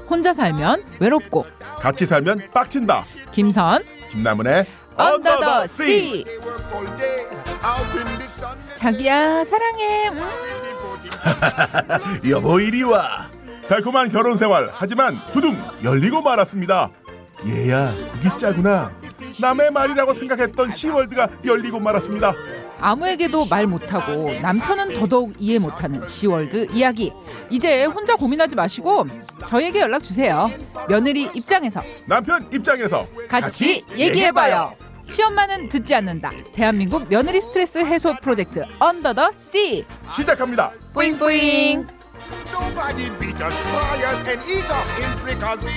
혼자 살면 외롭고 같이 살면 빡친다. 김선 김남은의 언더 더 씨. 자기야 사랑해. 여보 이리 와. 달콤한 결혼 생활 하지만 두둥 열리고 말았습니다. 얘야 그게 짜구나. 남의 말이라고 생각했던 시월드가 열리고 말았습니다. 아무에게도 말 못하고 남편은 더더욱 이해 못하는 시월드 이야기. 이제 혼자 고민하지 마시고 저희에게 연락 주세요. 며느리 입장에서 남편 입장에서 같이 얘기해봐요. 시엄마는 듣지 않는다. 대한민국 며느리 스트레스 해소 프로젝트 언더 더 씨 시작합니다. 뿌잉뿌잉. Nobody beat us, fry us, and eat us in fricassee.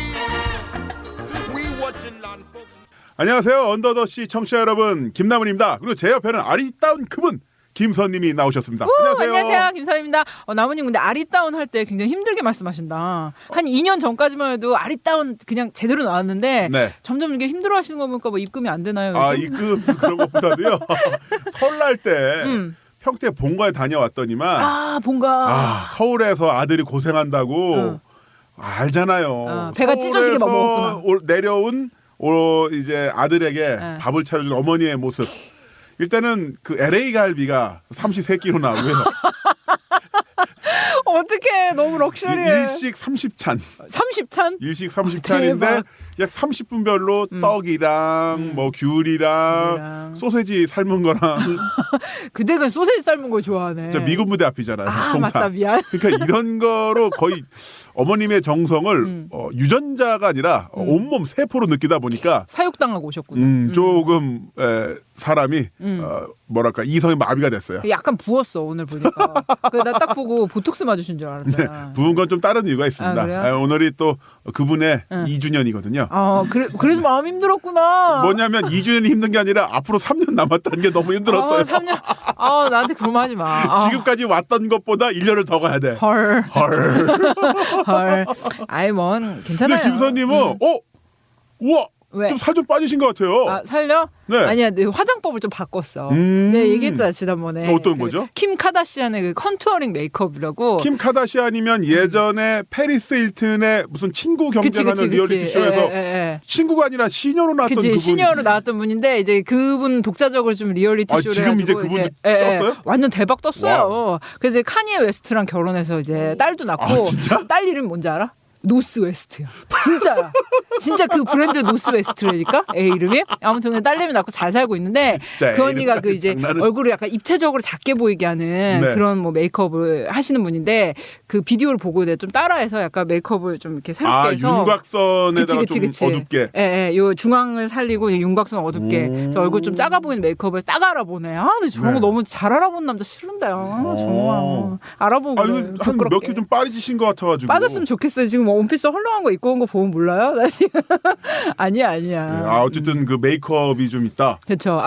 We want to learn, folks. 안녕하세요. 언더더씨 청취자 여러분, 김남은입니다. 그리고 제 옆에는 아리따운 그분 김선님이 나오셨습니다. 안녕하세요. 김선입니다. 나무님 근데 아리따운 할 때 굉장히 힘들게 말씀하신다. 한 2년 전까지만 해도 아리따운 그냥 제대로 나왔는데 네. 점점 이게 힘들어하시는 거 보니까 뭐 입금이 안 되나요? 아, 요즘? 입금 그런 것보다도요. 설날 때 평택 본가에 다녀왔더니만 본가. 서울에서 아들이 고생한다고 알잖아요. 배가 찢어지게 서울에서 먹었구나. 내려온 이제 아들에게 밥을 차려준 어머니의 모습. 일단은 그 LA 갈비가 33kg 나오고요. 어떡해. 너무 럭셔리해. 일식 30찬. 30찬? 일식 30찬인데 약 30분별로 떡이랑 뭐 귤이랑 소세지 삶은 거랑. 그대가 소세지 삶은 걸 좋아하네. 미군 부대 앞이잖아요. 송탄. 맞다. 미안. 그러니까 이런 거로 거의 어머님의 정성을 유전자가 아니라 온몸 세포로 느끼다 보니까 사육당하고 오셨구나. 조금 사람이 뭐랄까 이성이 마비가 됐어요. 약간 부었어 오늘 보니까. 그래서 나 딱 보고 보톡스 맞으신 줄 알았잖아. 네, 부은 건 좀 다른 이유가 있습니다. 그래요? 오늘이 또 그분의 2주년이거든요. 그래서 마음 힘들었구나. 뭐냐면 2주년이 힘든 게 아니라 앞으로 3년 남았다는 게 너무 힘들었어요. 3년. 나한테 그런 말 하지 마. 지금까지 왔던 것보다 1년을 더 가야 돼. 헐. 아이 뭔 괜찮아요. 근데 김선님은 우와. 왜? 좀 살 좀 빠지신 것 같아요. 살려? 네. 아니야, 내 화장법을 좀 바꿨어. 내가 얘기했잖아 지난번에. 어떤 거죠? 킴 카다시안의 그 컨투어링 메이크업이라고. 킴 카다시안이면 예전에 페리스 힐튼의 무슨 친구 경쟁하는 리얼리티 쇼에서 친구가 아니라 시녀로 나왔던 그분. 시녀로 나왔던 분인데 이제 그분 독자적으로 좀 리얼리티 쇼를 지금 이제 그분 떴어요? 완전 대박 떴어요. 와우. 그래서 이제 카니에 웨스트랑 결혼해서 이제 딸도 낳고. 진짜? 딸 이름 뭔지 알아? 노스 웨스트야. 진짜야. 진짜 그 브랜드 노스 웨스트라니까 애 이름이. 아무튼 딸내미 낳고 잘 살고 있는데 그 언니가 그 이제 얼굴을 약간 입체적으로 작게 보이게 하는 그런 뭐 메이크업을 하시는 분인데 그 비디오를 보고 내가 좀 따라해서 약간 메이크업을 좀 이렇게 새롭게 해서 윤곽선에다가 좀 어둡게. 요 중앙을 살리고 윤곽선 어둡게 그래서 얼굴 좀 작아 보이는 메이크업을 딱 알아보네. 근데 저런 거 너무 잘 알아본 남자 싫은데. 정말 알아보고 그래. 한 몇 개 좀 빠지신 것 같아가지고. 빠졌으면 좋겠어요. 지금 원피스 헐렁한 거 입고 온 거 보면 몰라요? 나 지금 아니야. 어쨌든 그 메이크업이 좀 있다. 그렇죠.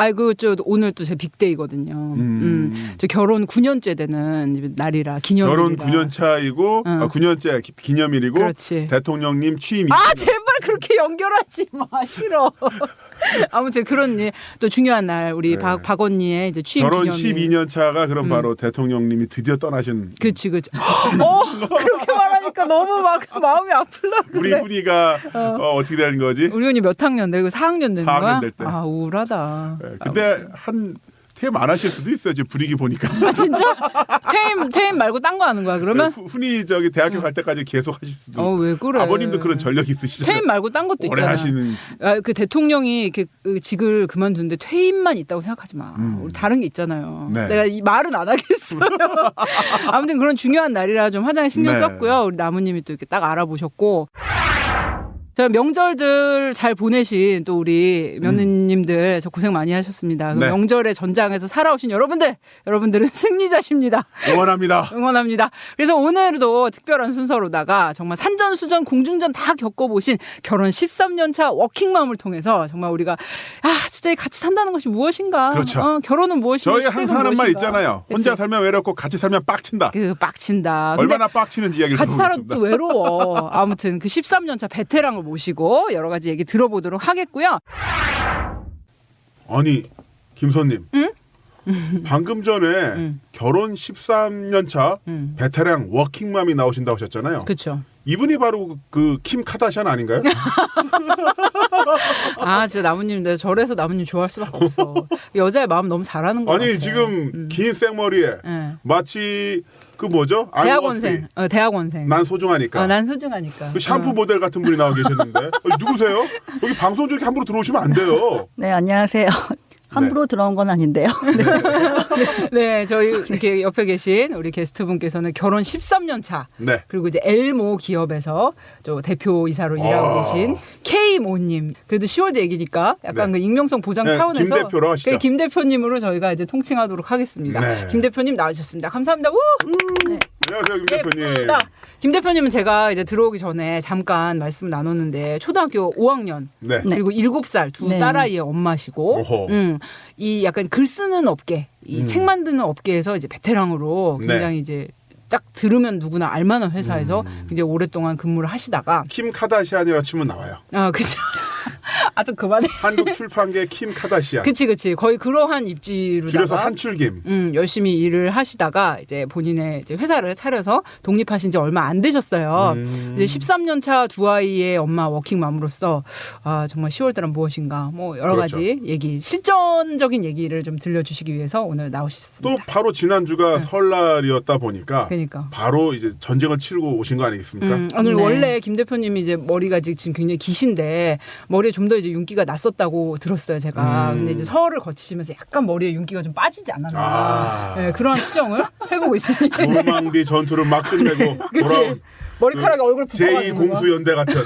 오늘 또 제 빅데이거든요. 저 결혼 9년째 되는 날이라 기념일이라. 결혼 9년 차이고 9년째 기념일이고. 그렇지. 대통령님 취임. 제발 그렇게 연결하지 마. 싫어. 아무튼 그런 또 중요한 날 우리 박 언니의 이제 취임 결혼 기념일. 12년 차가 그럼 바로 대통령님이 드디어 떠나신. 그렇지. 그렇게 말하니까 너무 막 마음이 아플라 그래. 우리 훈이가 어떻게 되는 거지? 우리 언니 몇 학년 되고 4학년 되는 4학년 거야? 될 때. 우울하다. 근데 퇴임 안 하실 수도 있어요. 지금 분위기 보니까. 진짜? 퇴임 말고 딴 거 하는 거야 그러면? 훈이 대학교 갈 때까지 계속 하실 수도. 왜 그래? 아버님도 그런 전력이 있으시잖아요. 퇴임 말고 딴 것도 오래 있잖아. 하시는. 그 대통령이 이렇게 직을 그만두는데 퇴임만 있다고 생각하지 마. 우리 다른 게 있잖아요. 네. 내가 이 말은 안 하겠어요. 아무튼 그런 중요한 날이라 좀 화장에 신경 썼고요. 우리 나무님이 또 이렇게 딱 알아보셨고. 자, 명절들 잘 보내신 또 우리 며느님들 저 고생 많이 하셨습니다. 그 명절의 전장에서 살아오신 여러분들은 승리자십니다. 응원합니다. 그래서 오늘도 특별한 순서로다가 정말 산전수전 공중전 다 겪어보신 결혼 13년 차 워킹맘을 통해서 정말 우리가 진짜 같이 산다는 것이 무엇인가? 그렇죠. 결혼은 무엇인가? 저희 항상 하는 말 있잖아요. 그치? 혼자 살면 외롭고 같이 살면 빡친다. 빡친다. 얼마나 빡치는지 이야기를 같이 살아도 들어보겠습니다. 또 외로워. 아무튼 그 13년 차 베테랑을 모시고 여러 가지 얘기 들어보도록 하겠고요. 아니 김선님. 응? 방금 전에 결혼 13년 차 베테랑 워킹맘이 나오신다고 하셨잖아요. 그렇죠. 이분이 바로 그 킴 카다시안 아닌가요? 아 진짜 나무님 내가 저래서 나무님 좋아할 수밖에 없어. 여자의 마음 너무 잘하는 거 같아. 아니 지금 긴 생머리에 네. 마치 그 뭐죠? 대학원생. 대학원생. 난 소중하니까. 난 소중하니까. 그 샴푸 모델 같은 분이 나와 계셨는데 누구세요? 여기 방송 중에 함부로 들어오시면 안 돼요. 네, 안녕하세요. 함부로 들어온 건 아닌데요. 네, 저희 이렇게 옆에 계신 우리 게스트분께서는 결혼 13년 차. 네. 그리고 이제 엘모 기업에서 저 대표이사로 일하고 계신 K모님. 그래도 10월대 얘기니까 약간 네. 그 익명성 보장 네, 차원에서 김 대표로 하시죠. 그 김 대표님으로 저희가 이제 통칭하도록 하겠습니다. 네. 김 대표님 나와주셨습니다. 감사합니다. 우! 안녕하세요, 김 대표님. 예쁘다. 김 대표님은 제가 이제 들어오기 전에 잠깐 말씀을 나눴는데 초등학교 5학년 네. 그리고 7살 두 네. 딸아이의 엄마시고 오호. 이 약간 글 쓰는 업계, 이 책 만드는 업계에서 이제 베테랑으로 네. 굉장히 이제 딱 들으면 누구나 알만한 회사에서 굉장히 오랫동안 근무를 하시다가 킴 카다시안이라 치면 나와요. 아 그죠. 아 좀 그만해. 한국 출판계 킴 카다시안. 그치 거의 그러한 입지로다가 줄여서 한출김. 열심히 일을 하시다가 이제 본인의 이제 회사를 차려서 독립하신 지 얼마 안 되셨어요. 이제 13년 차 두 아이의 엄마 워킹맘으로서 아 정말 10월달은 무엇인가 뭐 여러 그렇죠. 가지 얘기 실전적인 얘기를 좀 들려주시기 위해서 오늘 나오셨습니다. 또 바로 지난주가 설날이었다 보니까 그러니까. 바로 이제 전쟁을 치르고 오신 거 아니겠습니까? 오늘 네. 원래 김 대표님이 이제 머리가 지금 굉장히 기신데 머리에 좀 더 이제 윤기가 났었다고 들었어요 제가. 근데 이제 설을 거치시면서 약간 머리에 윤기가 좀 빠지지 않았나. 아. 네, 그러한 추정을 해보고 있습니다. 노르망디 전투를 막 끝내고 그치. 돌아온 머리카락이 얼굴에 붙어가지고. 제2공수연대 같은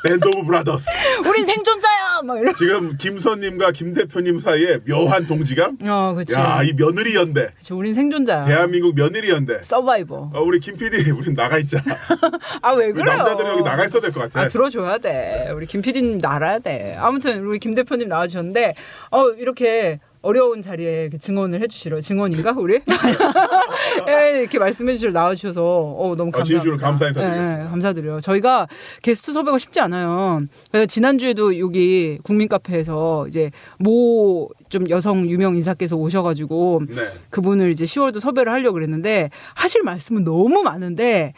밴드 오브 브라더스. 우린 생존자야! 막 이런. 지금 김선님과 김 대표님 사이에 묘한 동지감? 그치. 야, 이 며느리 연대. 그치, 우린 생존자야. 대한민국 며느리 연대. 서바이버. 우리 김 PD, 우린 나가 있자. 아, 왜 우리 그래요? 남자들은 여기 나가 있어야 될 것 같아. 아, 들어줘야 돼. 우리 김 PD님 알아야 돼. 아무튼 우리 김 대표님 나와주셨는데, 이렇게 어려운 자리에 이렇게 증언을 해주시러 증언인가 우리? 예, 이렇게 말씀해주시러 나와주셔서 너무 감사합니다. 진심으로 감사 인사드리겠습니다. 예, 감사드려요. 저희가 게스트 섭외가 쉽지 않아요. 그래서 지난주에도 여기 국민카페에서 이제 모 좀 여성 유명 인사께서 오셔가지고 네. 그분을 이제 10월도 섭외를 하려고 그랬는데 하실 말씀은 너무 많은데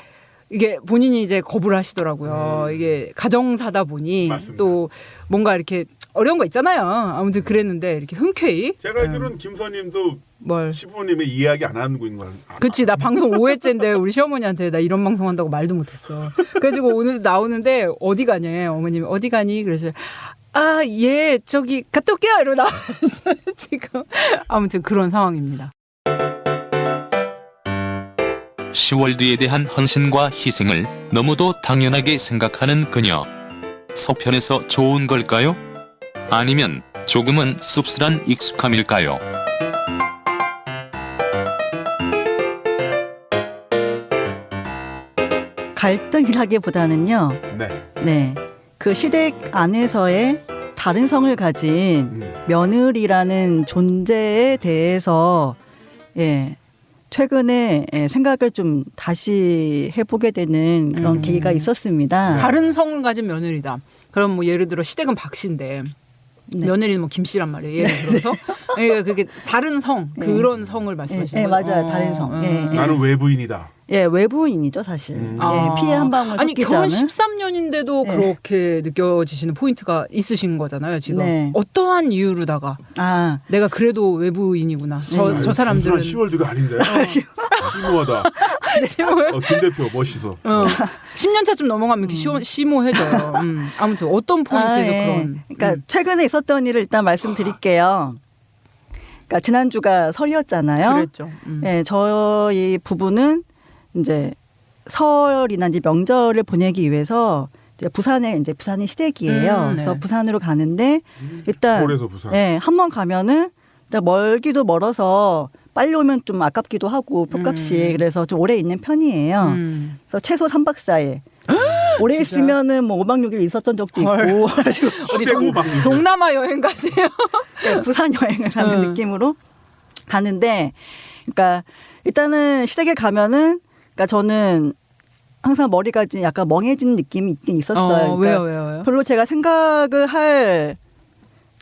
이게 본인이 이제 거부를 하시더라고요. 이게 가정사다 보니 맞습니다. 또 뭔가 이렇게 어려운 거 있잖아요. 아무튼 그랬는데 이렇게 흔쾌히 제가 알기로는 김선님도 뭘 시부모님의 이야기 안 하는 건 그치 나 방송 5회째인데 우리 시어머니한테 나 이런 방송 한다고 말도 못했어. 그래가지고 오늘 나오는데 어디 가냐 어머님이 어디 가니 그래서 아 예 저기 갔다 올게요 이러고 나왔어요 지금. 아무튼 그런 상황입니다. 10월드에 대한 헌신과 희생을 너무도 당연하게 생각하는 그녀. 서편에서 좋은 걸까요? 아니면 조금은 씁쓸한 익숙함일까요? 갈등이라기보다는요. 네. 네. 그 시댁 안에서의 다른 성을 가진 며느리라는 존재에 대해서 최근에 생각을 좀 다시 해보게 되는 그런 계기가 있었습니다. 다른 성을 가진 며느리다. 그럼 뭐 예를 들어 시댁은 박 씨인데 네. 며느리는 뭐 김 씨란 말이에요. 예를 들어서 그러니까 그게 다른 성 그런 성을 말씀하시는 네, 거죠. 맞아요. 다른 성. 나는 외부인이다. 외부인이죠, 사실. 피해 한 방울 아니 섞이지 결혼 않은. 13년인데도 네. 그렇게 느껴지시는 포인트가 있으신 거잖아요. 지금 네. 어떠한 이유로다가 아, 내가 그래도 외부인이구나. 저 사람들은 10월드가 아닌데. 심오하다. 심오해요? 김 대표 멋있어. 10년 차쯤 넘어가면 이렇게 심오해져요. 아무튼 어떤 포인트에서 그런. 그러니까 최근에 있었던 일을 일단 말씀드릴게요. 그러니까 지난주가 설이었잖아요. 그랬죠. 네, 저희 부부는 이제 설이나 이제 명절을 보내기 위해서 이제 부산이 시댁이에요. 네. 그래서 부산으로 가는데 일단 서울에서 부산. 한번 가면은 일단 멀기도 멀어서 빨리 오면 좀 아깝기도 하고 표값이 그래서 좀 오래 있는 편이에요. 그래서 최소 3박 4일. 오래 있으면은 뭐 5박 6일 있었던 적도 있고. 그래가지고 어디 시댁 5박 6일. 동남아 여행 가세요? 네, 부산 여행을 가는 느낌으로 가는데, 그러니까 일단은 시댁에 가면은, 그러니까 저는 항상 머리가 이제 약간 멍해진 느낌이 있긴 있었어요. 그러니까 왜요? 별로 제가 생각을 할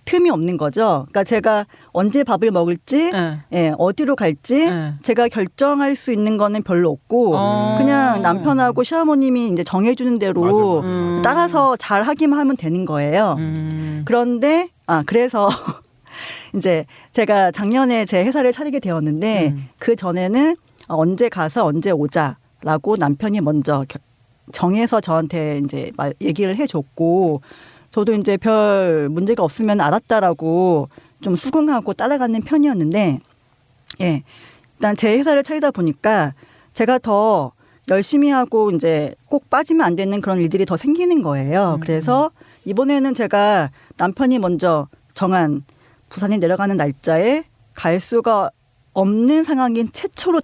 틈이 없는 거죠. 그러니까 제가 언제 밥을 먹을지, 네. 예, 어디로 갈지 네. 제가 결정할 수 있는 거는 별로 없고 어. 그냥 남편하고 시어머님이 이제 정해주는 대로 맞아. 따라서 잘 하기만 하면 되는 거예요. 그런데 그래서 이제 제가 작년에 제 회사를 차리게 되었는데 그 전에는 언제 가서 언제 오자라고 남편이 먼저 정해서 저한테 이제 얘기를 해줬고 저도 이제 별 문제가 없으면 알았다라고 좀 수긍하고 따라가는 편이었는데, 예, 일단 제 회사를 차리다 보니까 제가 더 열심히 하고 이제 꼭 빠지면 안 되는 그런 일들이 더 생기는 거예요. 그래서 이번에는 제가 남편이 먼저 정한 부산에 내려가는 날짜에 갈 수가 없는 상황인 최초로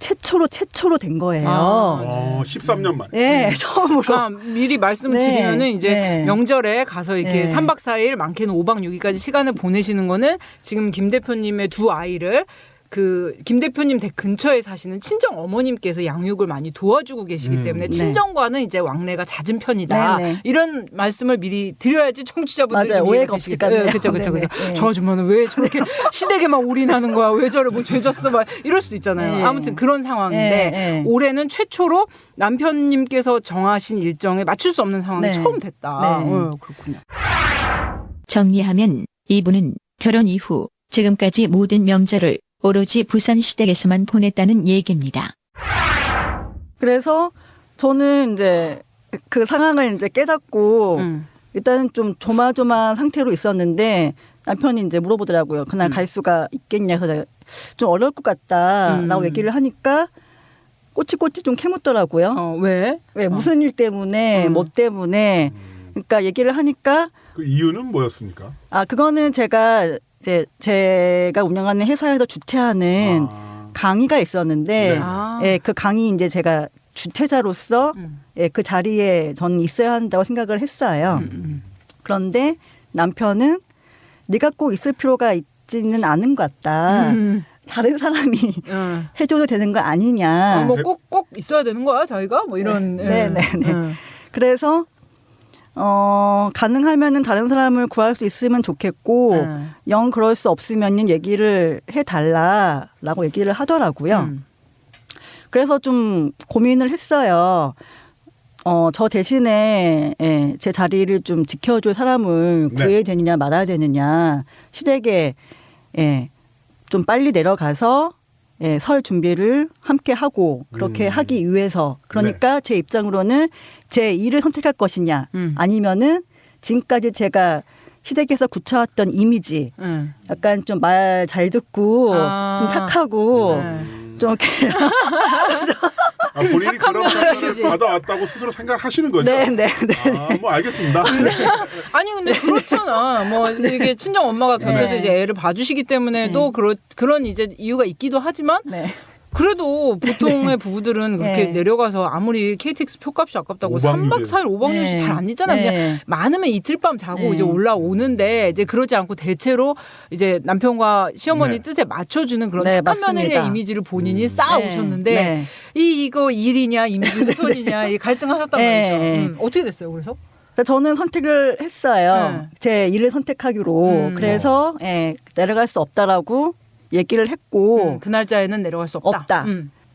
된 거예요. 13년 만에. 예, 처음으로. 미리 말씀을 네, 드리면은 이제 네. 명절에 가서 이렇게 네. 3박 4일 많게는 5박 6일까지 시간을 보내시는 거는 지금 김 대표님의 두 아이를 그 김 대표님 댁 근처에 사시는 친정 어머님께서 양육을 많이 도와주고 계시기 때문에 네. 친정과는 이제 왕래가 잦은 편이다. 네, 네. 이런 말씀을 미리 드려야지 청취자분들이 맞아요. 좀 오해가 이해가 없을 되시겠어요. 것 그렇죠, 같네요. 그렇죠, 네, 그렇죠. 네. 저 아줌마는 왜 저렇게 시댁에만 올인하는 거야? 왜 저래 뭐 죄졌어? 막 이럴 수도 있잖아요. 네. 아무튼 그런 상황인데 네, 네. 올해는 최초로 남편님께서 정하신 일정에 맞출 수 없는 상황이 네. 처음 됐다. 네. 그렇군요. 정리하면 이분은 결혼 이후 지금까지 모든 명절을 오로지 부산 시댁에서만 보냈다는 얘기입니다. 그래서 저는 이제 그 상황을 이제 깨닫고 일단은 좀 조마조마한 상태로 있었는데 남편이 이제 물어보더라고요. 그날 갈 수가 있겠냐 해서 내가 좀 어려울 것 같다라고 얘기를 하니까 꼬치꼬치 좀 캐묻더라고요. 왜? 왜 무슨 일 때문에 뭐 때문에 그러니까 얘기를 하니까 그 이유는 뭐였습니까? 그거는 제가 운영하는 회사에서 주최하는 강의가 있었는데 네. 예, 그 강의 이제 제가 주최자로서 예, 그 자리에 저는 있어야 한다고 생각을 했어요. 그런데 남편은 네가 꼭 있을 필요가 있지는 않은 것 같다. 다른 사람이 해줘도 되는 거 아니냐. 뭐 꼭 있어야 되는 거야, 자기가? 뭐 이런. 네. 그래서 가능하면은 다른 사람을 구할 수 있으면 좋겠고 영 그럴 수 없으면은 얘기를 해달라라고 얘기를 하더라고요. 그래서 좀 고민을 했어요. 저 대신에 제 자리를 좀 지켜줄 사람을 네. 구해야 되느냐 말아야 되느냐 시댁에 좀 빨리 내려가서 설 준비를 함께 하고 그렇게 하기 위해서 그러니까 제 입장으로는 제 일을 선택할 것이냐 아니면은 지금까지 제가 시댁에서 굳혀왔던 이미지 약간 좀 말 잘 듣고 좀 착하고 좀 이렇게 본인이 착한 그런 면허시지. 평가를 받아왔다고 스스로 생각하시는 거죠? 네. 뭐 알겠습니다. 아니 근데 그렇잖아. 뭐 이게 친정 엄마가 곁에서 네. 이제 애를 봐주시기 때문에 또 그런 이제 이유가 있기도 하지만 네. 그래도 보통의 부부들은 그렇게 네. 내려가서 아무리 KTX 표값이 아깝다고 5박 3박 6일. 4일 5박 6일 잘 안 있잖아요. 그냥 네. 많으면 이틀 밤 자고 네. 이제 올라오는데 이제 그러지 않고 대체로 이제 남편과 시어머니 네. 뜻에 맞춰주는 그런 네, 착한 맞습니다. 며느리의 이미지를 본인이 쌓아오셨는데 네. 이거 일이냐 이미지 우선이냐 이 갈등하셨단 네. 말이죠. 어떻게 됐어요? 그래서? 저는 선택을 했어요. 네. 제 일을 선택하기로. 그래서 내려갈 수 없다라고 얘기를 했고 그 날짜에는 내려갈 수 없다. 없다.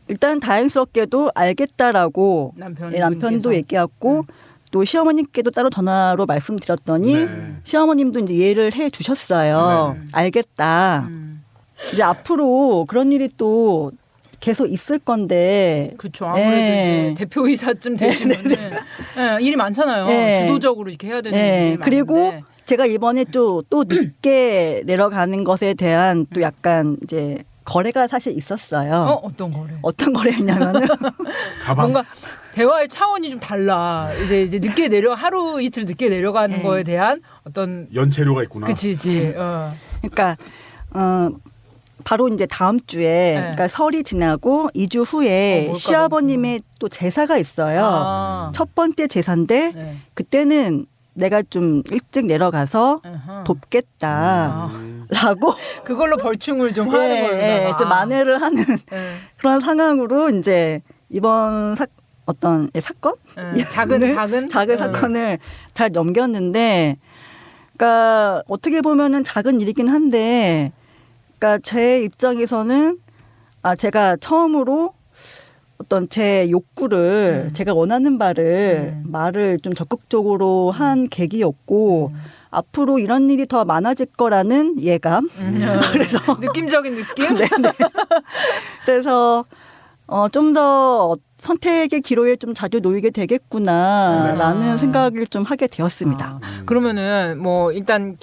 일단 다행스럽게도 알겠다라고 남편도 얘기했고 또 시어머님께도 따로 전화로 말씀드렸더니 네. 시어머님도 이제 이해를 해 주셨어요. 알겠다. 이제 앞으로 그런 일이 또 계속 있을 건데. 그렇죠. 아무래도 네. 이제 대표이사쯤 되시면은 일이 많잖아요. 네. 주도적으로 이렇게 해야 되는 일이 그리고 많은데. 제가 이번에 또 늦게 내려가는 것에 대한 또 약간 이제 거래가 사실 있었어요. 어떤 거래? 어떤 거래였냐면은 가방. 뭔가 대화의 차원이 좀 달라. 이제 늦게 하루 이틀 늦게 내려가는 거에 대한 어떤 연체료가 있구나. 그치. 그러니까 바로 이제 다음 주에 그러니까 설이 지나고 2주 후에 뭘까 시아버님의 또 제사가 있어요. 첫 번째 제사인데 네. 그때는 내가 좀 일찍 내려가서 돕겠다라고 그걸로 벌충을 좀 하는 거예요. 좀 만회를 하는 그런 상황으로 이제 이번 어떤 사건 작은 사건을 잘 넘겼는데 그러니까 어떻게 보면은 작은 일이긴 한데, 그러니까 제 입장에서는 제가 처음으로 어떤 제 욕구를 제가 원하는 말을 좀 적극적으로 한 계기였고 앞으로 이런 일이 더 많아질 거라는 예감. 그래서 느낌적인 느낌? 네. 그래서 좀 더 선택의 기로에 좀 자주 놓이게 되겠구나라는 생각을 좀 하게 되었습니다. 그러면은 뭐 일단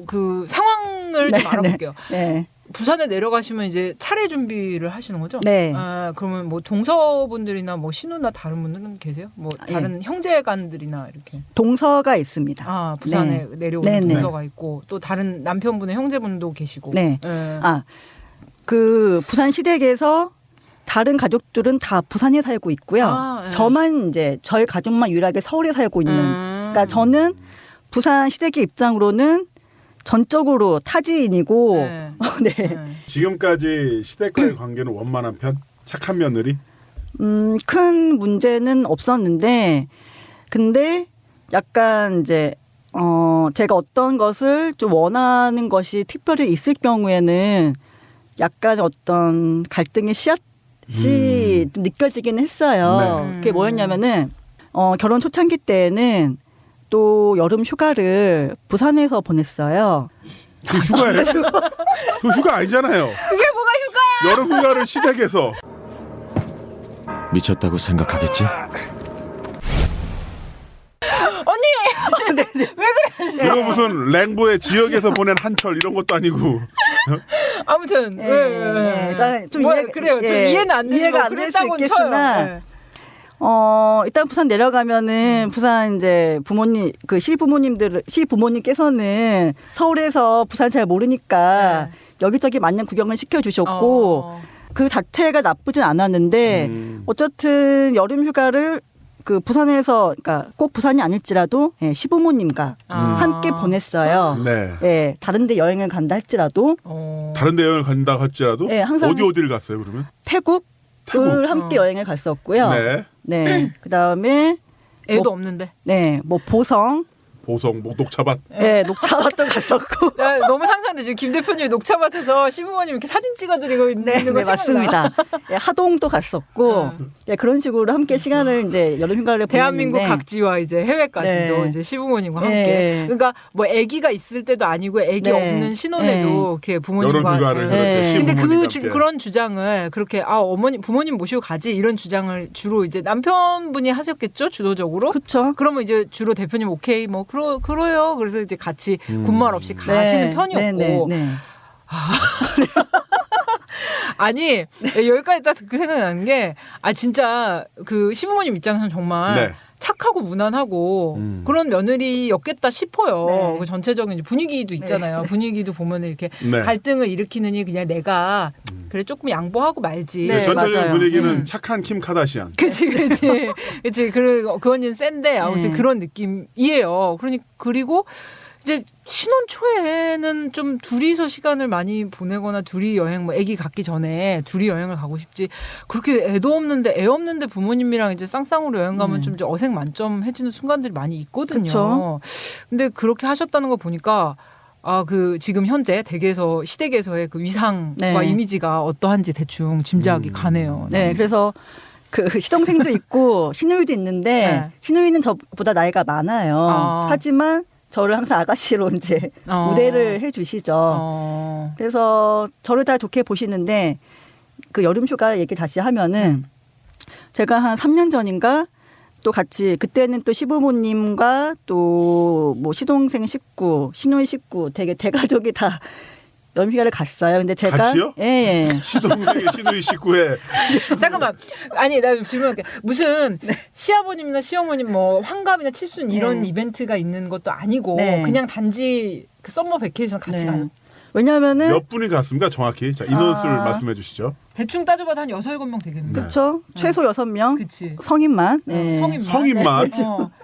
그 상황을 좀 알아볼게요. 네. 부산에 내려가시면 이제 차례 준비를 하시는 거죠? 네. 그러면 뭐 동서분들이나 뭐 신우나 다른 분들은 계세요? 뭐 다른 형제간들이나 이렇게. 동서가 있습니다. 부산에 네. 내려오는 네네. 동서가 있고 또 다른 남편분의 형제분도 계시고. 네. 예. 그 부산 시댁에서 다른 가족들은 다 부산에 살고 있고요. 네. 저만 이제 저희 가족만 유일하게 서울에 살고 있는. 그러니까 저는 부산 시댁의 입장으로는 전적으로 타지인이고. 네. 네. 지금까지 시댁과의 관계는 원만한 편? 착한 며느리? 큰 문제는 없었는데, 근데 약간 이제 제가 어떤 것을 좀 원하는 것이 특별히 있을 경우에는 약간 어떤 갈등의 씨앗이 좀 느껴지긴 했어요. 네. 그게 뭐였냐면은 결혼 초창기 때에는 또 여름 휴가를 부산에서 보냈어요. 그 휴가예요? 그 휴가 아니잖아요. 그게 뭐가 휴가야? 여름 휴가를 시댁에서. 미쳤다고 생각하겠지? 이거 무슨 랭보의 지역에서 보낸 한철 이런 것도 아니고. 아무튼 좀 그래요. 좀 이해는 안 되고 이해가 안 될 수 그랬다고는 있겠으나 쳐요. 일단 부산 내려가면은 부산 이제 부모님 그 시부모님께서는 서울에서 부산 잘 모르니까 여기저기 만년 구경을 시켜주셨고 그 자체가 나쁘진 않았는데 어쨌든 여름 휴가를 그 부산에서 그러니까 꼭 부산이 아닐지라도 시부모님과 함께 보냈어요. 네. 예, 다른데 여행을 간다 할지라도 다른 데 여행을 간다 할지라도 네, 항상 어디를 갔어요 그러면? 태국을 태국. 함께 여행을 갔었고요. 네. 네. 그다음에 애도 없는데. 네, 뭐 보성, 보성, 뭐 녹차밭. 네, 녹차밭도 갔었고. 야, 너무 상상돼. 지금 김 대표님이 녹차밭에서 시부모님 이렇게 사진 찍어드리고 있는 네, 거 네 맞습니다. 네, 하동도 갔었고 네, 그런 식으로 함께 시간을 이제 여름 휴가를 대한민국 보냈는데 각지와 이제 해외까지도 네. 이제 시부모님과 함께. 네. 그러니까 뭐 아기가 있을 때도 아니고 아기 네. 없는 신혼에도 네. 이렇게 부모님과 여름 휴가를 잘- 그렇게 네. 근데 시부모님과 함께. 그런 주장을 그렇게 부모님 모시고 가지 이런 주장을 주로 이제 남편분이 하셨겠죠 주도적으로. 그렇죠. 그러면 이제 주로 대표님 오케이 뭐 그래요. 그래서 이제 같이 군말 없이 가시는 편이었고. 네. 아니 여기까지 딱 그 생각이 나는 게 진짜 그 시부모님 입장에서는 정말 네. 착하고 무난하고 그런 며느리였겠다 싶어요. 네. 그 전체적인 분위기도 있잖아요. 분위기도 보면 이렇게 네. 갈등을 일으키느니 그냥 내가 그래 조금 양보하고 말지. 네, 전체적인 맞아요. 분위기는 착한 킴 카다시안. 그치. 그 언니는 센데 아무튼 네. 그런 느낌이에요. 그리고 이제 신혼 초에는 좀 둘이서 시간을 많이 보내거나 둘이 여행 뭐 아기 갖기 전에 둘이 여행을 가고 싶지 그렇게 애 없는데 부모님이랑 이제 쌍쌍으로 여행 가면 좀 이제 어색 만점해지는 순간들이 많이 있거든요. 그쵸. 근데 그렇게 하셨다는 거 보니까 그 지금 현재 시댁에서의 그 위상과 네. 이미지가 어떠한지 대충 짐작이 가네요. 네, 그래서 그 시동생도 있고 시누이도 있는데 네. 시누이는 저보다 나이가 많아요. 하지만 저를 항상 아가씨로 이제 우대를 해주시죠. 그래서 저를 다 좋게 보시는데 그 여름 휴가 얘기 다시 하면은 제가 한 3년 전인가 또 같이 그때는 또 시부모님과 또 뭐 시동생 식구, 시누이 식구 되게 대가족이 다 여름 휴가를 갔어요. 근데 제가 같이요? 예. 시동생의 시누이 식구에 잠깐만. 아니, 나 질문할게. 무슨 시아버님이나 시어머님 뭐 환갑이나 칠순 이런 이벤트가 있는 것도 아니고 네. 그냥 단지 그 썸머 베케이션 같이 네. 가는. 왜냐하면은 몇 분이 갔습니까 정확히? 자 인원수를 말씀해 주시죠. 대충 따져봐도 한 6-7명 되겠네. 그렇죠. 최소 6명 그치. 성인만. 네. 성인만.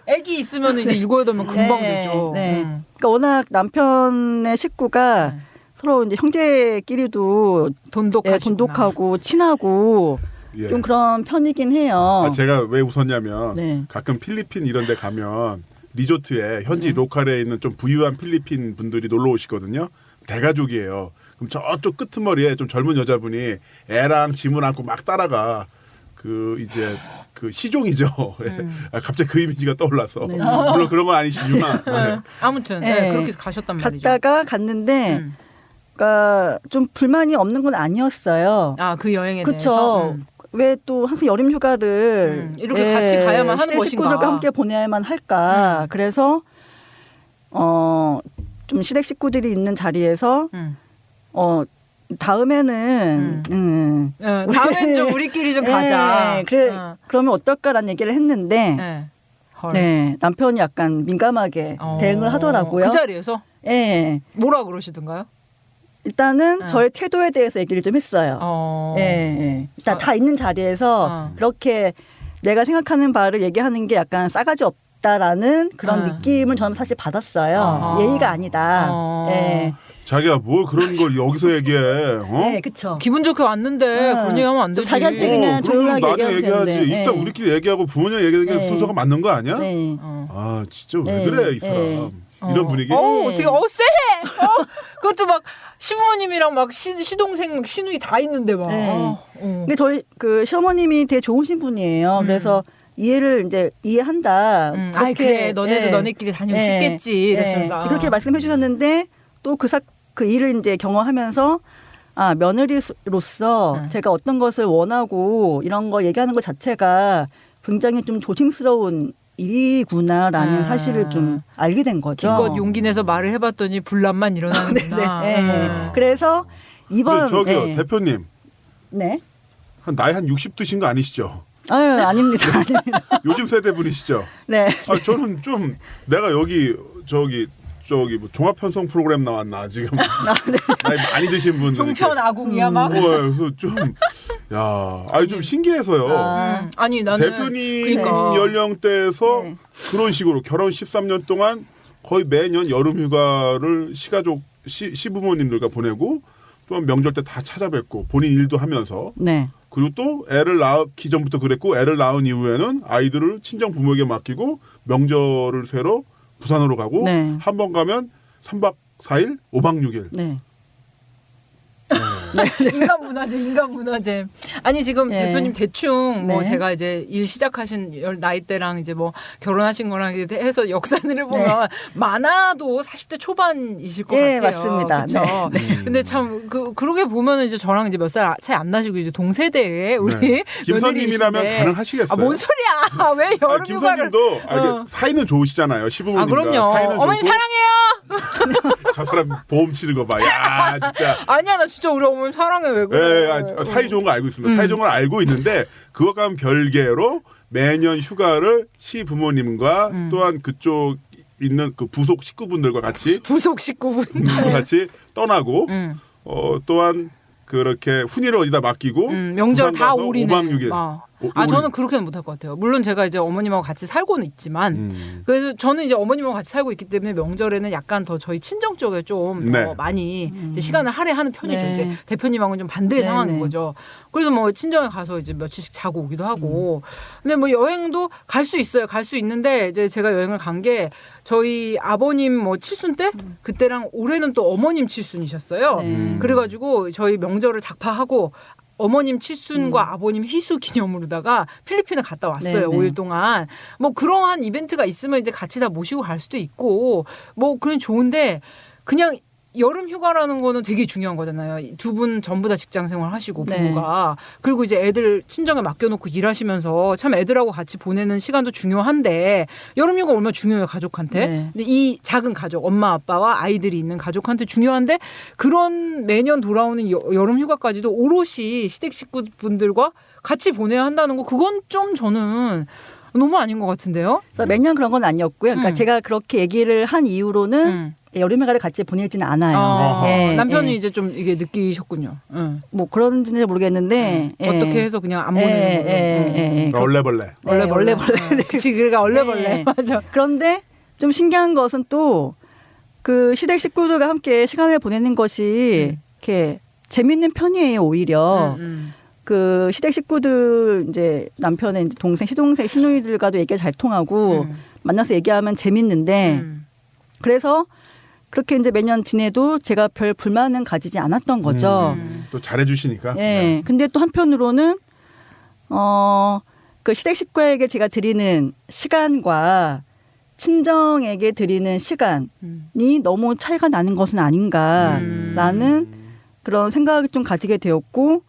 애기 있으면 이제 7-8명 금방 네, 되죠. 네. 그러니까 워낙 남편의 식구가 서로 이제 형제끼리도 돈독하고 친하고 예. 좀 그런 편이긴 해요. 제가 왜 웃었냐면 네. 가끔 필리핀 이런 데 가면 리조트에 현지 로컬에 있는 좀 부유한 필리핀 분들이 놀러 오시거든요. 대가족이에요. 그럼 저쪽 끄트머리에 좀 젊은 여자분이 애랑 짐을 안고 막 따라가. 그 이제 그 시종이죠. 갑자기 그 이미지가 떠올라서 물론 그런 건 아니시지만 아무튼 네. 그렇게 가셨단 말이죠. 갔다가 갔는데 그러니까 좀 불만이 없는 건 아니었어요. 아, 그 여행에 그쵸. 대해서. 왜 또 항상 여름 휴가를 이렇게 같이 가야만 하는 시댁 것인가. 식구들과 함께 보내야만 할까. 그래서 좀 시댁 식구들이 있는 자리에서 다음에는 다음엔 좀 우리끼리 좀 가자. 그래 그러면 어떨까라는 얘기를 했는데 네. 헐. 네, 남편이 약간 민감하게 대응을 하더라고요. 그 자리에서 예. 뭐라 그러시던가요? 일단은 저의 태도에 대해서 얘기를 좀 했어요. 예. 일단 다 있는 자리에서 그렇게 내가 생각하는 바를 얘기하는 게 약간 싸가지 없다라는 그런 느낌을 저는 사실 받았어요. 예의가 아니다. 예. 자기가 뭘 그런 걸 여기서 얘기해? 네, 그렇죠. 기분 좋게 왔는데 그런 얘기하면 안 되지. 자기한테 그냥 그럼 조용하게 나중에 얘기하면 얘기하지. 되는데. 일단 우리끼리 얘기하고 부모님 얘기하는 게 순서가 맞는 거 아니야? 네. 아 진짜 왜 그래 이 사람. 이런 분위기? 어떻게 쎄! 그것도 막 시부모님이랑 막 시동생 막 시누이 다 있는데 막. 네. 근데 저희 그 시어머님이 되게 좋으신 분이에요. 그래서 이해를 이제 이해한다. 아이 그래 너네도 너네끼리 다니고 싶겠지 이러면서 그렇게 말씀해 주셨는데 또 그 일을 이제 경험하면서 며느리로서 제가 어떤 것을 원하고 이런 걸 얘기하는 것 자체가 굉장히 좀 조심스러운 일이구나라는 사실을 좀 알게 된 거죠. 기껏 용기 내서 말을 해봤더니 분란만 일어나는구나. 네. 그래서 이번 저기요 대표님 네. 나이 한 60 드신 거 아니시죠? 아유 아닙니다. 아닙니다. 요즘 세대 분이시죠? 네. 저는 좀 내가 여기 저기 뭐 종합 편성 프로그램 나왔나 지금 나이 많이 드신 분 종편 아궁이야 막. 그래서 좀 신기해서요. 아니 나는 대표님 그러니까. 연령대에서 그런 식으로 결혼 13년 동안 거의 매년 여름 휴가를 시부모님들과 보내고 또 명절 때 다 찾아뵙고 본인 일도 하면서 네. 그리고 또 애를 낳기 전부터 그랬고 애를 낳은 이후에는 아이들을 친정 부모에게 맡기고 명절을 쇠러 부산으로 가고 네. 한 번 가면 3박 4일, 5박 6일. 네. 인간 문화재. 아니 지금 네. 대표님 대충 뭐 네. 제가 이제 일 시작하신 나이대랑 이제 뭐 결혼하신 거랑 해서 역산을 해보면 많아도 40대 초반이실 것 네, 같아요. 맞습니다. 그렇죠. 근데 참 그러게 보면은 이제 저랑 이제 몇 살 차이 안 나시고 이제 동세대에 우리 김선님이라면 며느리이신데. 가능하시겠어요? 뭔 소리야? 왜 여름 휴가를? 김선님도 사이는 좋으시잖아요. 시부모님과 그럼요. 사이는 어머님 좋고. 사랑해요. 저 사람 보험 치는 거 봐. 야 진짜. 아니야 나 진짜 우리 어머님 사랑해 왜 그래? 사이 좋은 거 알고 있습니다. 사이 좋은 걸 알고 있는데 그것과는 별개로 매년 휴가를 시부모님과 또한 그쪽 있는 그 부속 식구분들과 같이 부속 식구분 같이 떠나고 또한 그렇게 훈이를 어디다 맡기고 명절 부산 다 가서 올인해. 5박 6일. 저는 그렇게는 못할 것 같아요. 물론 제가 이제 어머님하고 같이 살고는 있지만 그래서 저는 이제 어머님하고 같이 살고 있기 때문에 명절에는 약간 더 저희 친정 쪽에 좀 더 네. 많이 이제 시간을 할애하는 편이죠. 네. 이제 대표님하고는 좀 반대의 네, 상황인 네. 거죠. 그래서 뭐 친정에 가서 이제 며칠씩 자고 오기도 하고. 근데 뭐 여행도 갈 수 있어요. 갈 수 있는데 이제 제가 여행을 간 게 저희 아버님 뭐 칠순 때 그때랑 올해는 또 어머님 칠순이셨어요. 그래가지고 저희 명절을 작파하고 어머님 칠순과 아버님 희수 기념으로다가 필리핀을 갔다 왔어요. 네네. 5일 동안. 뭐 그러한 이벤트가 있으면 이제 같이 다 모시고 갈 수도 있고 뭐 그런 좋은데 그냥 여름 휴가라는 거는 되게 중요한 거잖아요. 두 분 전부 다 직장 생활 하시고 부부가. 그리고 이제 애들 친정에 맡겨놓고 일하시면서 참 애들하고 같이 보내는 시간도 중요한데 여름 휴가 얼마나 중요해요 가족한테. 네. 근데 이 작은 가족 엄마 아빠와 아이들이 있는 가족한테 중요한데 그런 매년 돌아오는 여름 휴가까지도 오롯이 시댁 식구분들과 같이 보내야 한다는 거 그건 좀 저는 너무 아닌 것 같은데요. 그래서 매년 그런 건 아니었고요. 그러니까 제가 그렇게 얘기를 한 이후로는 여름휴가를 같이 보내지는 않아요. 예, 남편이 예. 이제 좀 이게 느끼셨군요. 뭐 그런지는 모르겠는데 예. 어떻게 해서 그냥 안 보내는 거예요. 얼레벌레. 얼레벌레. 얼레벌레. 그치, 그러니까 얼레벌레. 네. 맞아. 그런데 좀 신기한 것은 또 그 시댁 식구들과 함께 시간을 보내는 것이 이렇게 재밌는 편이에요. 오히려 그 시댁 식구들 이제 남편의 이제 동생, 시동생, 시누이들과도 얘기가 잘 통하고 만나서 얘기하면 재밌는데 그래서 그렇게 이제 매년 지내도 제가 별 불만은 가지지 않았던 거죠. 또 잘해주시니까. 예. 근데 또 한편으로는 그 시댁 식구에게 제가 드리는 시간과 친정에게 드리는 시간이 너무 차이가 나는 것은 아닌가라는 그런 생각을 좀 가지게 되었고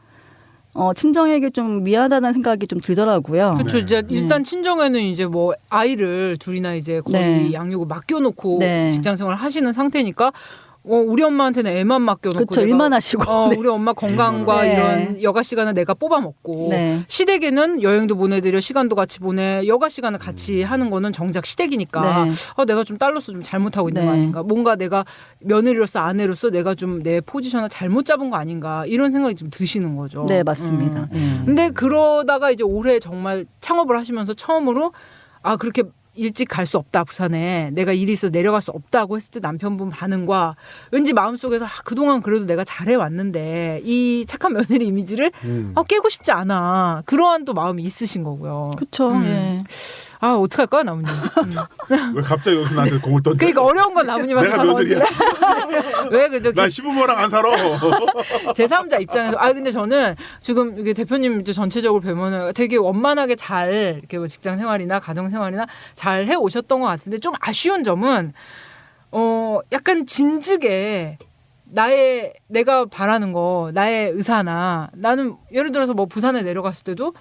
친정에게 좀 미안하다는 생각이 좀 들더라고요. 그렇죠. 네. 이제 일단 친정에는 이제 뭐 아이를 둘이나 이제 거의 네. 양육을 맡겨놓고 네. 직장 생활을 하시는 상태니까 우리 엄마한테는 애만 맡겨놓고 그렇죠. 내가, 일만 하시고. 네. 우리 엄마 건강과 네. 이런 여가 시간을 내가 뽑아 먹고 네. 시댁에는 여행도 보내드려 시간도 같이 보내 여가 시간을 같이 하는 거는 정작 시댁이니까 네. 내가 좀 딸로서 좀 잘못하고 있는 거 네. 아닌가 뭔가 내가 며느리로서 아내로서 내가 좀 내 포지션을 잘못 잡은 거 아닌가 이런 생각이 좀 드시는 거죠. 네, 맞습니다. 근데 그러다가 이제 올해 정말 창업을 하시면서 처음으로 그렇게 일찍 갈 수 없다 부산에 내가 일이 있어서 내려갈 수 없다고 했을 때 남편분 반응과 왠지 마음속에서 그동안 그래도 내가 잘해왔는데 이 착한 며느리 이미지를 깨고 싶지 않아 그러한 또 마음이 있으신 거고요. 그렇죠. 예. 어떡할까요 나무님. 왜 갑자기 여기서 나한테 공을 던져? 그러니까 어려운 건 나무님한테 내가 며느리야. 왜 그래도 난 시부모랑 안 살아. 제3자 입장에서 근데 저는 지금 이게 대표님 이제 전체적으로 보면은 되게 원만하게 잘 이렇게 뭐 직장 생활이나 가정 생활이나 잘 해 오셨던 것 같은데 좀 아쉬운 점은 약간 진즉에 내가 바라는 거 나의 의사나 나는 예를 들어서 뭐 부산에 내려갔을 때도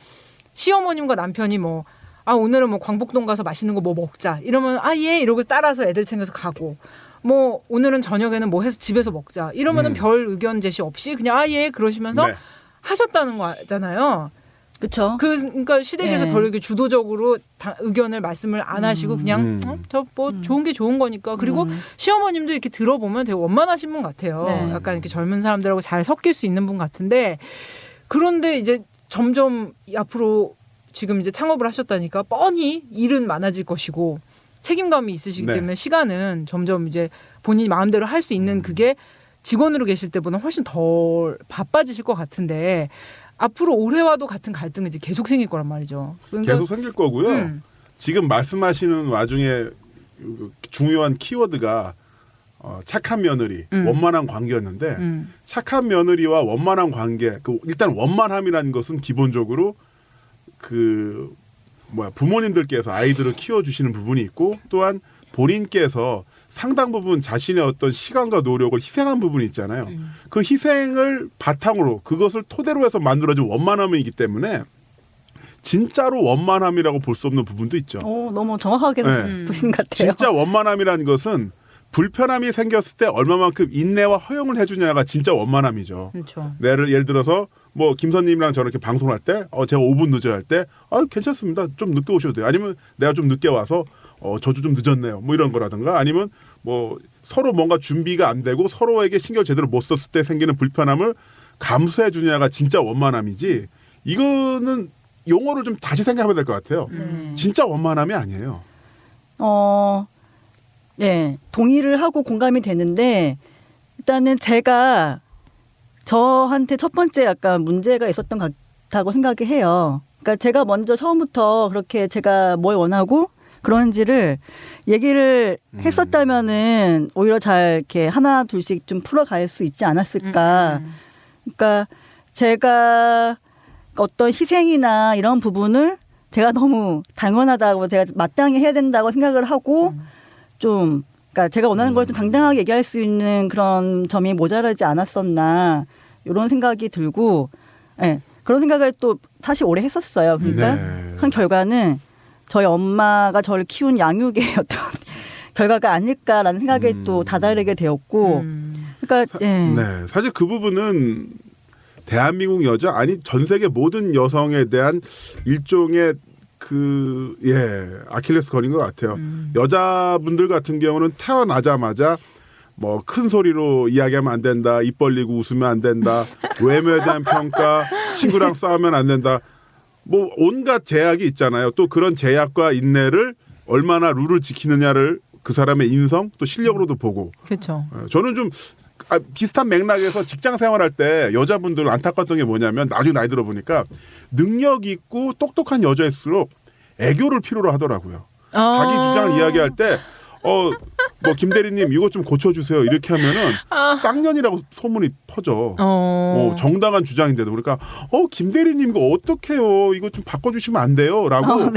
시어머님과 남편이 뭐 오늘은 뭐 광복동 가서 맛있는 거 뭐 먹자 이러면 예 이러고 따라서 애들 챙겨서 가고 뭐 오늘은 저녁에는 뭐 해서 집에서 먹자 이러면은 별 의견 제시 없이 그냥 예 그러시면서 네. 하셨다는 거잖아요. 그렇죠. 그러니까 시댁에서 네. 별로 이렇게 주도적으로 의견을 말씀을 안 하시고 그냥 저 뭐 좋은 게 좋은 거니까 그리고 시어머님도 이렇게 들어보면 되게 원만하신 분 같아요. 네. 약간 이렇게 젊은 사람들하고 잘 섞일 수 있는 분 같은데 그런데 이제 점점 앞으로 지금 이제 창업을 하셨다니까 뻔히 일은 많아질 것이고 책임감이 있으시기 네. 때문에 시간은 점점 이제 본인이 마음대로 할 수 있는 그게 직원으로 계실 때보다 훨씬 덜 바빠지실 것 같은데 앞으로 올해와도 같은 갈등은 이제 계속 생길 거란 말이죠. 그러니까 계속 생길 거고요. 지금 말씀하시는 와중에 중요한 키워드가 착한 며느리, 원만한 관계였는데 착한 며느리와 원만한 관계, 일단 원만함이라는 것은 기본적으로 부모님들께서 아이들을 키워주시는 부분이 있고 또한 본인께서 상당 부분 자신의 어떤 시간과 노력을 희생한 부분이 있잖아요. 그 희생을 바탕으로 그것을 토대로 해서 만들어진 원만함이기 때문에 진짜로 원만함이라고 볼 수 없는 부분도 있죠. 너무 정확하게 네. 보신 것 같아요. 진짜 원만함이라는 것은 불편함이 생겼을 때 얼마만큼 인내와 허용을 해주냐가 진짜 원만함이죠. 그렇죠. 예를 들어서 뭐 김선님이랑 저렇게 방송을 할 때 제가 5분 늦어야 할 때 괜찮습니다. 좀 늦게 오셔도 돼요. 아니면 내가 좀 늦게 와서 저도 좀 늦었네요. 뭐 이런 거라든가 아니면 뭐 서로 뭔가 준비가 안 되고 서로에게 신경 제대로 못 썼을 때 생기는 불편함을 감수해 주냐가 진짜 원만함이지 이거는 용어를 좀 다시 생각해야 될 것 같아요. 진짜 원만함이 아니에요. 네, 동의를 하고 공감이 되는데 일단은 제가 저한테 첫 번째 약간 문제가 있었던 것 같다고 생각을 해요. 그러니까 제가 먼저 처음부터 그렇게 제가 뭘 원하고 그런지를 얘기를 했었다면은 오히려 잘 이렇게 하나 둘씩 좀 풀어갈 수 있지 않았을까. 그러니까 제가 어떤 희생이나 이런 부분을 제가 너무 당연하다고 제가 마땅히 해야 된다고 생각을 하고 좀 그러니까 제가 원하는 걸 좀 당당하게 얘기할 수 있는 그런 점이 모자라지 않았었나 이런 생각이 들고 네, 그런 생각을 또 사실 오래 했었어요. 그러니까 네. 한 결과는 저희 엄마가 저를 키운 양육의 어떤 결과가 아닐까라는 생각에 또 다다르게 되었고 그러니까 네. 네, 사실 그 부분은 대한민국 여자 아니 전 세계 모든 여성에 대한 일종의 아킬레스 건인 것 같아요. 여자분들 같은 경우는 태어나자마자 뭐 큰 소리로 이야기하면 안 된다, 입 벌리고 웃으면 안 된다, 외모에 대한 평가, 친구랑 싸우면 안 된다. 뭐 온갖 제약이 있잖아요. 또 그런 제약과 인내를 얼마나 룰을 지키느냐를 그 사람의 인성 또 실력으로도 보고. 그렇죠. 저는 좀 비슷한 맥락에서 직장 생활할 때 여자분들 안타까웠던 게 뭐냐면 나중에 나이 들어보니까 능력 있고 똑똑한 여자일수록 애교를 필요로 하더라고요. 자기 주장을 이야기할 때 뭐 김대리님 이것 좀 고쳐주세요 이렇게 하면은 쌍년이라고 소문이 퍼져. 정당한 주장인데도 그러니까 김대리님 이거 어떡해요 이거 좀 바꿔주시면 안 돼요라고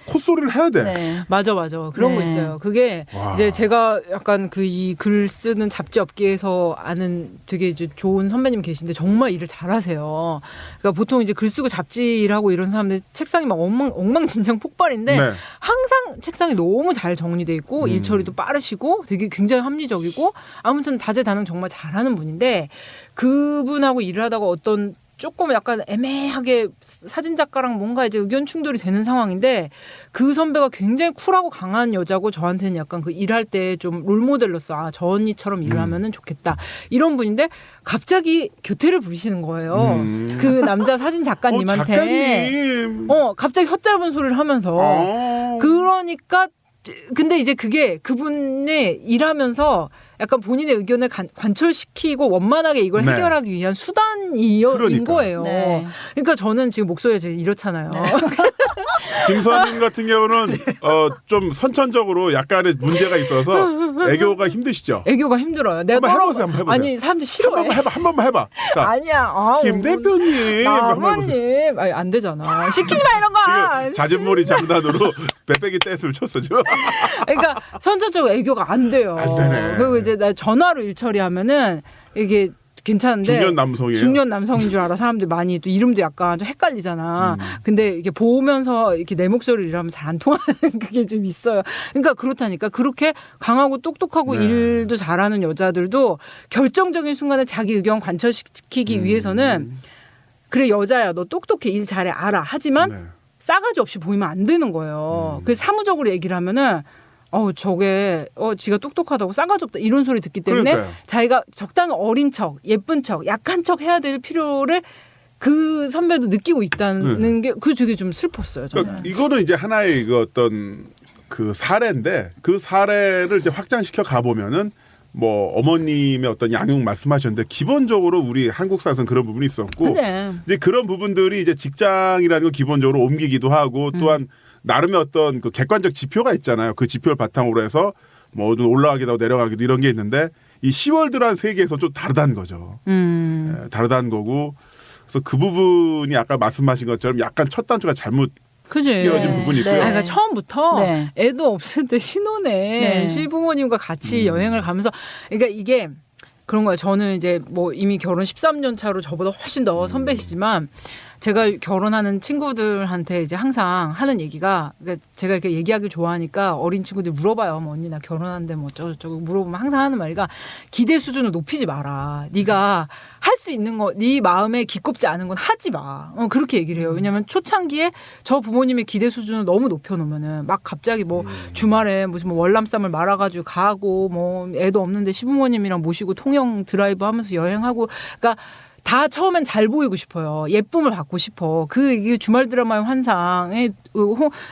콧소리를 해야 돼. 네. 맞아 그런 거 네. 있어요. 그게 와. 이제 제가 약간 그 이 글 쓰는 잡지 업계에서 아는 되게 이제 좋은 선배님 계신데 정말 일을 잘하세요. 그러니까 보통 이제 글 쓰고 잡지 일하고 이런 사람들 책상이 막 엉망진창 폭발인데 네. 항상 책상이 너무 잘 정리돼 있고 일 처리도 빠르시고 되게 굉장히 합리적이고 아무튼 다재다능 정말 잘하는 분인데 그분하고 일을 하다가 어떤 조금 약간 애매하게 사진 작가랑 뭔가 이제 의견 충돌이 되는 상황인데 그 선배가 굉장히 쿨하고 강한 여자고 저한테는 약간 그 일할 때 좀 롤모델로서 저 언니처럼 일을 하면은 좋겠다 이런 분인데 갑자기 교태를 부리시는 거예요. 그 남자 사진 작가님한테. 작가님. 갑자기 혓짧은 소리를 하면서 그러니까 근데 이제 그게 그분의 일하면서 약간 본인의 의견을 관철시키고 원만하게 이걸 네. 해결하기 위한 수단인 그러니까. 거예요. 네. 그러니까 저는 지금 목소리가 제일 이렇잖아요. 김수환님 같은 경우는 좀 선천적으로 약간의 문제가 있어서 애교가 힘드시죠? 애교가 힘들어요. 내가 한번 해보세요, 한번 해보세요. 아니 사람들이 싫어해. 한 번만 해봐. 자, 아니야. 김 대표님. 한번 해보세요. 나무님. 안 되잖아. 시키지 마 이런 거. 지금 자진몰이 장난으로 빼빼기 댄스를 쳤어 지금. 그러니까 선천적으로 애교가 안 돼요. 안 되네. 그리고 이제 나 전화로 일 처리하면은 이게 괜찮은데 중년 남성이에요. 중년 남성인 줄 알아. 사람들이 많이 또 이름도 약간 좀 헷갈리잖아. 근데 이게 보면서 이렇게 내 목소리를 이러면 잘 안 통하는 그게 좀 있어요. 그러니까 그렇다니까 그렇게 강하고 똑똑하고 네. 일도 잘하는 여자들도 결정적인 순간에 자기 의견 관철시키기 위해서는 그래 여자야 너 똑똑해 일 잘해 알아. 하지만 네. 싸가지 없이 보이면 안 되는 거예요. 그래서 사무적으로 얘기를 하면은 저게 지가 똑똑하다고 싸가지 없다 이런 소리 듣기 때문에 그러니까요. 자기가 적당히 어린 척, 예쁜 척, 약한 척 해야 될 필요를 그 선배도 느끼고 있다는 게 그게 되게 좀 슬펐어요. 저는. 그러니까 이거는 이제 하나의 그 어떤 그 사례인데 그 사례를 이제 확장시켜 가 보면은 뭐 어머님의 어떤 양육 말씀하셨는데 기본적으로 우리 한국 사회에서는 그런 부분이 있었고 근데 이제 그런 부분들이 이제 직장이라는 거 기본적으로 옮기기도 하고 또한 나름의 어떤 그 객관적 지표가 있잖아요. 그 지표를 바탕으로 해서 뭐 올라가기도 하고 내려가기도 이런 게 있는데 이 시월드라는 세계에서 좀 다르다는 거죠. 다르다는 거고 그래서 그 부분이 아까 말씀하신 것처럼 약간 첫 단추가 잘못 그지. 끼워진 부분이 있고요. 네. 그러니까 처음부터 네. 애도 없을 때 신혼에 네. 시부모님과 같이 여행을 가면서 그러니까 이게 그런 거예요. 저는 이제 뭐 이미 결혼 13년 차로 저보다 훨씬 더 선배시지만 제가 결혼하는 친구들한테 이제 항상 하는 얘기가 그러니까 제가 이렇게 얘기하기 좋아하니까 어린 친구들 물어봐요. 뭐 언니 나 결혼하는데 뭐 어쩌고저쩌고 물어보면 항상 하는 말이가 기대 수준을 높이지 마라. 네가 할 수 있는 거, 네 마음에 기껍지 않은 건 하지 마. 그렇게 얘기를 해요. 왜냐하면 초창기에 저 부모님의 기대 수준을 너무 높여놓으면은 막 갑자기 뭐 주말에 무슨 뭐 월남쌈을 말아가지고 가고 뭐 애도 없는데 시부모님이랑 모시고 통영 드라이브 하면서 여행하고 그러니까 다 처음엔 잘 보이고 싶어요. 예쁨을 받고 싶어. 이게 주말 드라마의 환상에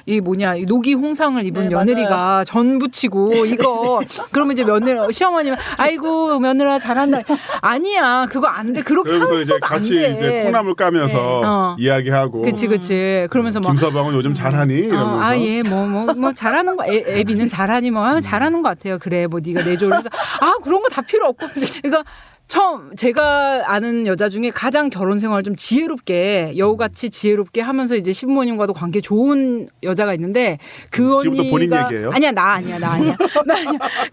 이 노기 홍상을 입은 네, 며느리가 맞아요. 전 부치고 이거 그러면 이제 시어머니는 아이고 며느라 잘한다. 아니야 그거 안 돼. 그렇게 그러면서 이제 하면서도 안 같이 돼. 이제 콩나물 까면서 이야기하고 그치. 그러면서 막 김서방은 요즘 잘하니 이러면서 예, 뭐 잘하는 거, 애비는 잘하니 뭐 잘하는 것 같아요. 그래, 뭐 네가 내조를 해서 그런 거 다 필요 없고, 그러니까 처음 제가 아는 여자 중에 가장 결혼 생활을 좀 지혜롭게 여우같이 지혜롭게 하면서 이제 시부모님과도 관계 좋은 여자가 있는데 그 지금부터 언니가 본인 얘기예요? 아니야 나 아니야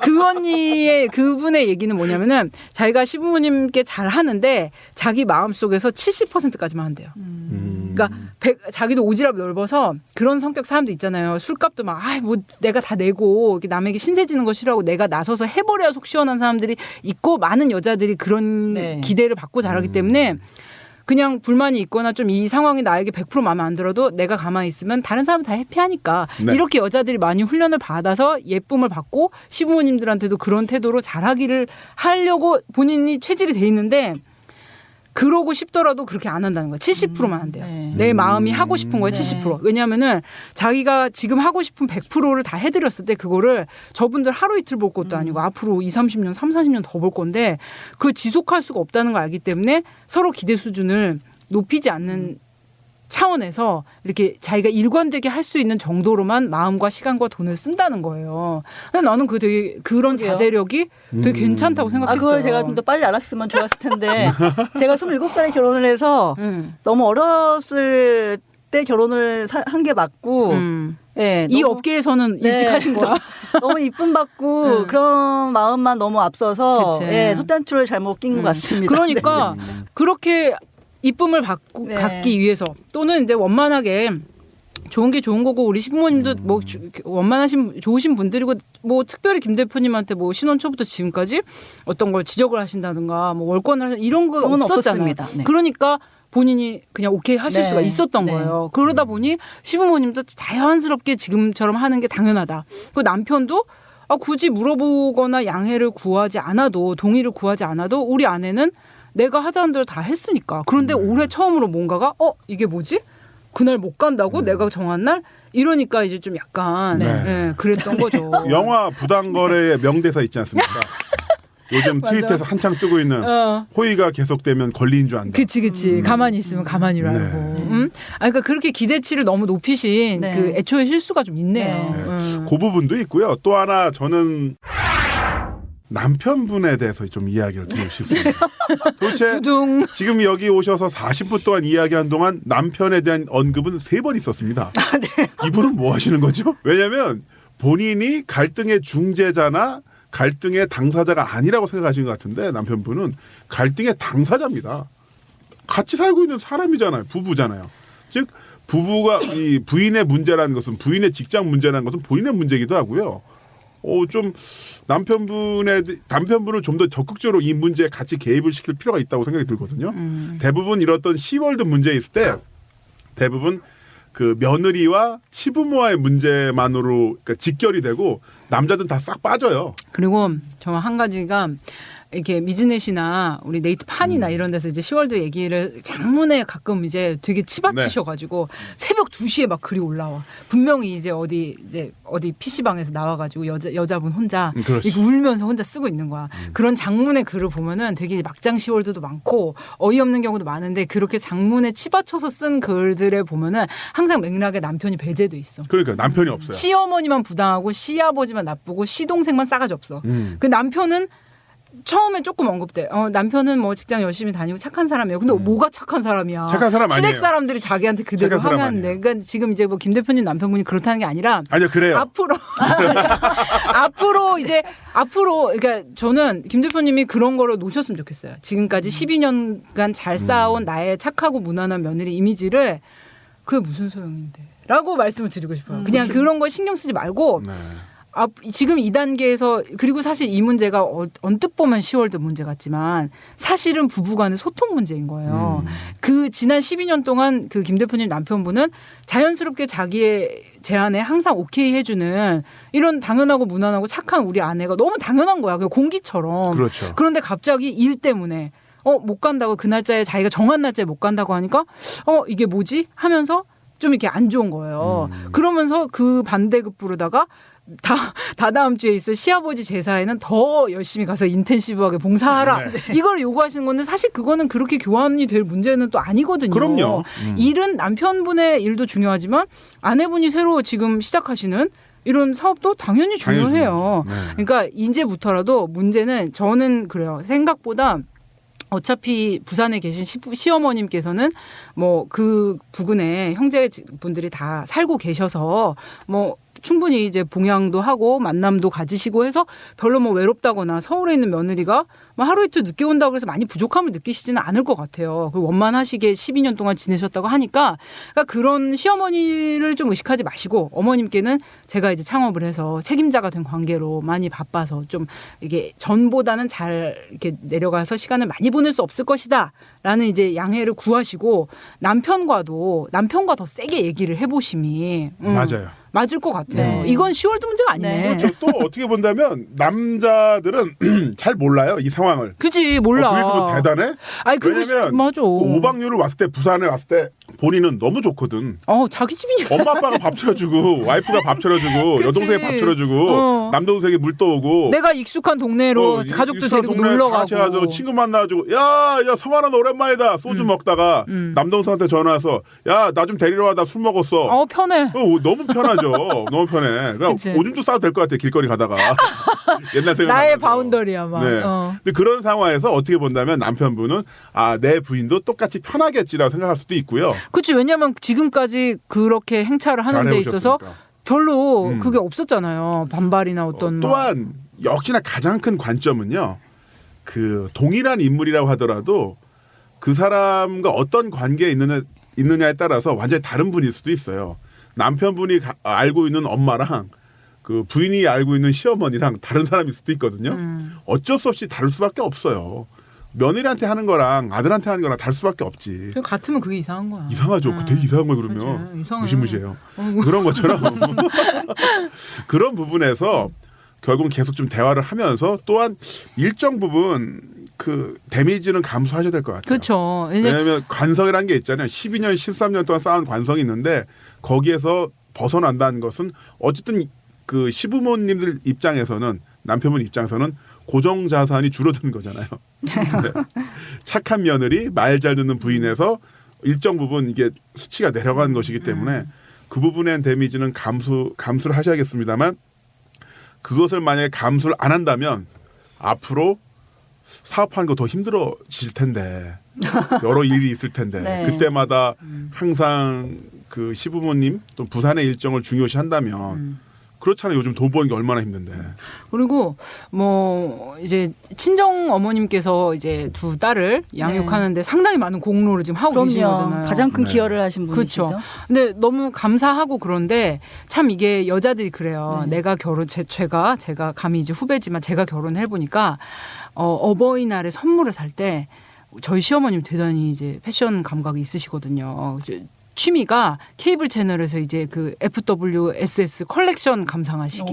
그 언니의 그분의 얘기는 뭐냐면은 자기가 시부모님께 잘 하는데 자기 마음 속에서 70%까지만 한대요. 그러니까 자기도 오지랖 넓어서 그런 성격 사람도 있잖아요. 술값도 막 뭐 내가 다 내고 이렇게 남에게 신세지는 거 싫어하고 내가 나서서 해버려야 속 시원한 사람들이 있고 많은 여자들이 그런 네. 기대를 받고 자라기 때문에 그냥 불만이 있거나 좀 이 상황이 나에게 100% 마음에 안 들어도 내가 가만히 있으면 다른 사람은 다 해피하니까 네. 이렇게 여자들이 많이 훈련을 받아서 예쁨을 받고 시부모님들한테도 그런 태도로 잘하기를 하려고 본인이 체질이 돼 있는데 그러고 싶더라도 그렇게 안 한다는 거야. 70%만 한대요. 네. 내 마음이 하고 싶은 거에 네. 70%. 왜냐하면은 자기가 지금 하고 싶은 100%를 다 해드렸을 때 그거를 저분들 하루 이틀 볼 것도 아니고 앞으로 20, 30년, 30, 40년 더 볼 건데 그 지속할 수가 없다는 걸 알기 때문에 서로 기대 수준을 높이지 않는 차원에서 이렇게 자기가 일관되게 할 수 있는 정도로만 마음과 시간과 돈을 쓴다는 거예요. 근데 나는 그 되게 그런 그러게요. 자제력이 되게 괜찮다고 생각했어요. 그걸 제가 좀 더 빨리 알았으면 좋았을 텐데 제가 27살에 결혼을 해서 너무 어렸을 때 결혼을 한 게 맞고 예, 이 너무- 업계에서는 네. 일찍하신 거야. 너무 이쁨 받고 그런 마음만 너무 앞서서 그치. 예, 솥단추를 잘못 낀 것 같습니다. 그러니까 그렇게 이쁨을 네. 갖기 위해서 또는 이제 원만하게 좋은 게 좋은 거고 우리 시부모님도 뭐 원만하신 좋으신 분들이고 뭐 특별히 김 대표님한테 뭐 신혼 초부터 지금까지 어떤 걸 지적을 하신다든가 뭐 월권을 하신 이런 거 그건 없었잖아요. 없었습니다. 네. 그러니까 본인이 그냥 오케이 하실 네. 수가 있었던 네. 거예요. 그러다 보니 시부모님도 자연스럽게 지금처럼 하는 게 당연하다. 그 남편도 굳이 물어보거나 양해를 구하지 않아도 동의를 구하지 않아도 우리 아내는 내가 하자는 대로 다 했으니까. 그런데 올해 처음으로 뭔가가 이게 뭐지? 그날 못 간다고 내가 정한 날 이러니까 이제 좀 약간 네. 예, 그랬던 거죠. 영화 부당거래의 명대사 있지 않습니까? 요즘 트위터에서 한창 뜨고 있는 호의가 계속되면 권리인 줄 안다. 그치. 가만히 있으면 가만히라고. 네. 그러니까 그렇게 기대치를 너무 높이신 네. 그 애초에 실수가 좀 있네요. 네. 그 부분도 있고요. 또 하나 저는 남편분에 대해서 좀 이야기를 드리고 싶습니다. 도대체 두둥. 지금 여기 오셔서 40분 동안 이야기한 동안 남편에 대한 언급은 3번 있었습니다. 이분은 뭐 하시는 거죠? 왜냐하면 본인이 갈등의 중재자나 갈등의 당사자가 아니라고 생각하시는 것 같은데 남편분은 갈등의 당사자입니다. 같이 살고 있는 사람이잖아요. 부부잖아요. 즉 부부가 이 부인의 문제라는 것은 부인의 직장 문제라는 것은 본인의 문제이기도 하고요. 좀 남편분을 좀 더 적극적으로 이 문제에 같이 개입을 시킬 필요가 있다고 생각이 들거든요. 대부분 이렇던 시월드 문제 있을 때 대부분 그 며느리와 시부모와의 문제만으로 그러니까 직결이 되고 남자들은 다 싹 빠져요. 그리고 저 한 가지가 이렇게 미즈넷이나 우리 네이트판이나 이런 데서 이제 시월드 얘기를 장문에 가끔 이제 되게 치받치셔가지고 새벽 2시에 막 글이 올라와. 분명히 이제 어디 PC방에서 나와가지고 여자분 혼자 그렇지. 이렇게 울면서 혼자 쓰고 있는 거야. 그런 장문의 글을 보면은 되게 막장 시월드도 많고 어이없는 경우도 많은데 그렇게 장문에 치받쳐서 쓴 글들에 보면은 항상 맥락에 남편이 배제돼 있어. 그러니까 남편이 없어요. 시어머니만 부당하고 시아버지만 나쁘고 시동생만 싸가지 없어. 그 남편은 처음에 조금 언급돼. 남편은 뭐 직장 열심히 다니고 착한 사람이에요. 근데 뭐가 착한 사람이야? 착한 사람 아니에요. 시댁 사람들이 자기한테 그대로 착한 사람 하는데, 아니에요. 그러니까 지금 이제 뭐 김 대표님 남편분이 그렇다는 게 아니라 아니요, 그래요. 앞으로 그러니까 저는 김 대표님이 그런 거를 놓으셨으면 좋겠어요. 지금까지 12년간 잘 쌓아온 나의 착하고 무난한 며느리 이미지를 그게 무슨 소용인데?라고 말씀을 드리고 싶어요. 그냥 그런 거 신경 쓰지 말고. 네. 지금 이 단계에서 그리고 사실 이 문제가 언뜻 보면 시월드 문제 같지만 사실은 부부간의 소통 문제인 거예요. 그 지난 12년 동안 그 김 대표님 남편분은 자연스럽게 자기의 제안에 항상 오케이 해주는 이런 당연하고 무난하고 착한 우리 아내가 너무 당연한 거야. 그 공기처럼. 그렇죠. 그런데 갑자기 일 때문에 못 간다고 그 날짜에 자기가 정한 날짜에 못 간다고 하니까 이게 뭐지? 하면서 좀 이렇게 안 좋은 거예요. 그러면서 그 반대급부로다가 다다음 주에 있을 시아버지 제사에는 더 열심히 가서 인텐시브하게 봉사하라. 이걸 요구하시는 건데 사실 그거는 그렇게 교환이 될 문제는 또 아니거든요. 그럼요. 일은 남편분의 일도 중요하지만 아내분이 새로 지금 시작하시는 이런 사업도 당연히 중요해요. 네. 그러니까 이제부터라도 문제는 저는 그래요. 생각보다 어차피 부산에 계신 시어머님께서는 뭐 그 부근에 형제분들이 다 살고 계셔서 뭐 충분히 이제 봉양도 하고 만남도 가지시고 해서 별로 뭐 외롭다거나 서울에 있는 며느리가 뭐 하루 이틀 늦게 온다고 해서 많이 부족함을 느끼시지는 않을 것 같아요. 그리고 원만하시게 12년 동안 지내셨다고 하니까 그러니까 그런 시어머니를 좀 의식하지 마시고 어머님께는 제가 이제 창업을 해서 책임자가 된 관계로 많이 바빠서 좀 이게 전보다는 잘 이렇게 내려가서 시간을 많이 보낼 수 없을 것이다라는 이제 양해를 구하시고 남편과 더 세게 얘기를 해보심이 맞아요. 맞을 것 같아요. 네. 이건 10월도 문제가 아니네. 네. 그렇죠. 또 어떻게 본다면 남자들은 잘 몰라요 이 상황을. 그지 몰라. 그게 뭐 대단해? 아니 그거 왜냐면 맞아. 그 5박률을 왔을 때 부산에 왔을 때 본인은 너무 좋거든. 자기 집이니까. 엄마 아빠가 밥 차려주고 와이프가 밥 차려주고 그치. 여동생이 밥 차려주고 남동생이 물 떠오고 내가 익숙한 동네로 가족도 데리고 놀러 가고 같이 가서 친구 만나가지고 야 성환아 너 오랜만이다 소주 먹다가 남동생한테 전화 와서 야 나 좀 데리러 와 나 술 먹었어. 편해. 너무 편하죠. 너무 편해. 그러니까 그치. 오줌도 싸도 될 것 같아 길거리 가다가 옛날 생각 나의 나면서. 바운더리야 막. 네. 근데 그런 상황에서 어떻게 본다면 남편분은 내 부인도 똑같이 편하겠지라고 생각할 수도 있고요. 그치 왜냐면 지금까지 그렇게 행차를 하는 데 있어서 잘해오셨으니까. 별로 그게 없었잖아요. 반발이나 어떤 또한 역시나 가장 큰 관점은요. 그 동일한 인물이라고 하더라도 그 사람과 어떤 관계에 있느냐에 따라서 완전히 다른 분일 수도 있어요. 남편분이 알고 있는 엄마랑 그 부인이 알고 있는 시어머니랑 다른 사람일 수도 있거든요. 어쩔 수 없이 다를 수밖에 없어요. 며느리한테 하는 거랑 아들한테 하는 거랑 다를 수밖에 없지. 같으면 그게 이상한 거야. 이상하죠. 되게 이상한 거 그러면 맞아요. 이상해요. 무시무시해요. 그런 것처럼 그런 부분에서 결국 계속 좀 대화를 하면서 또한 일정 부분 그 데미지는 감수하셔야 될 것 같아요. 그렇죠. 왜냐하면 관성이라는 게 있잖아요. 12년, 13년 동안 쌓은 관성이 있는데 거기에서 벗어난다는 것은 어쨌든 그 시부모님들 입장에서는 남편분 입장에서는 고정 자산이 줄어드는 거잖아요. 네. 착한 며느리, 말 잘 듣는 부인에서 일정 부분 이게 수치가 내려가는 것이기 때문에 그 부분의 데미지는 감수를 하셔야겠습니다만 그것을 만약에 감수를 안 한다면 앞으로 사업하는 거 더 힘들어질 텐데 여러 일이 있을 텐데 네. 그때마다 항상 그 시부모님 또 부산의 일정을 중요시한다면 그렇잖아요. 요즘 돈 버는 게 얼마나 힘든데. 그리고 뭐 이제 친정 어머님께서 이제 두 딸을 양육하는데 상당히 많은 공로를 지금 하고 계신 그럼요. 거잖아요. 가장 큰 네. 기여를 하신 분이시죠. 그렇죠. 근데 너무 감사하고 그런데 참 이게 여자들이 그래요. 내가 제가 감히 이제 후배지만 제가 결혼해 보니까 어버이날에 선물을 살 때 저희 시어머님 대단히 이제 패션 감각이 있으시거든요. 취미가 케이블 채널에서 이제 그 FWSS 컬렉션 감상하시기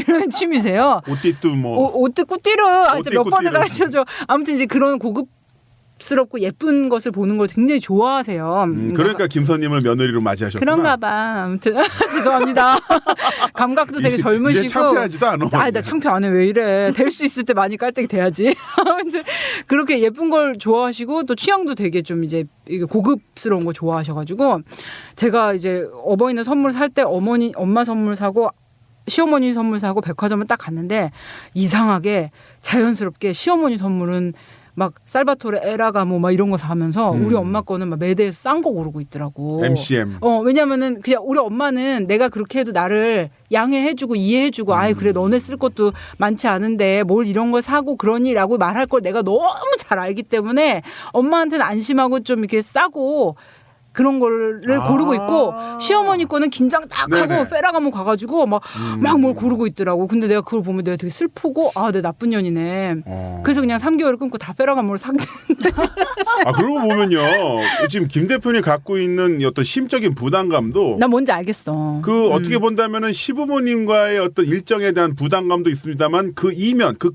이런 취미세요. 옷띠도 뭐 옷도 꾸띠로 이제 몇 번을 꾸띠로. 가르쳐줘. 아무튼 이제 그런 고급스럽고 예쁜 것을 보는 걸 굉장히 좋아하세요. 그러니까 김선님을 며느리로 맞이하셨구나. 그런가 봐. 아무튼 죄송합니다. 감각도 되게 젊으시고. 이제 창피하지도 않아. 나 창피 안 해. 왜 이래. 될 수 있을 때 많이 깔때기 돼야지. 아무튼 그렇게 예쁜 걸 좋아하시고 또 취향도 되게 좀 이제 이게 고급스러운 거 좋아하셔가지고 제가 이제 어버이날 선물 살 때 엄마 선물 사고 시어머니 선물 사고 백화점을 딱 갔는데 이상하게 자연스럽게 시어머니 선물은 막 살바토레 에라가모 막 이런 거 사면서 우리 엄마 거는 막 매대에서 싼 거 고르고 있더라고. MCM. 왜냐면은 그냥 우리 엄마는 내가 그렇게 해도 나를 양해해주고 이해해주고 아이 그래 너네 쓸 것도 많지 않은데 뭘 이런 걸 사고 그러니라고 말할 걸 내가 너무 잘 알기 때문에 엄마한테는 안심하고 좀 이렇게 싸고 그런 거를 고르고 있고 시어머니 거는 긴장 딱 네네. 하고 페라가모 가가지고 막 뭘 고르고 있더라고. 근데 내가 그걸 보면 내가 되게 슬프고 내 나쁜 년이네. 그래서 그냥 3개월을 끊고 다 페라가모를 샀는데. 그러고 보면요. 지금 김 대표님이 갖고 있는 어떤 심적인 부담감도 나 뭔지 알겠어. 그 어떻게 본다면은 시부모님과의 어떤 일정에 대한 부담감도 있습니다만 그 이면 그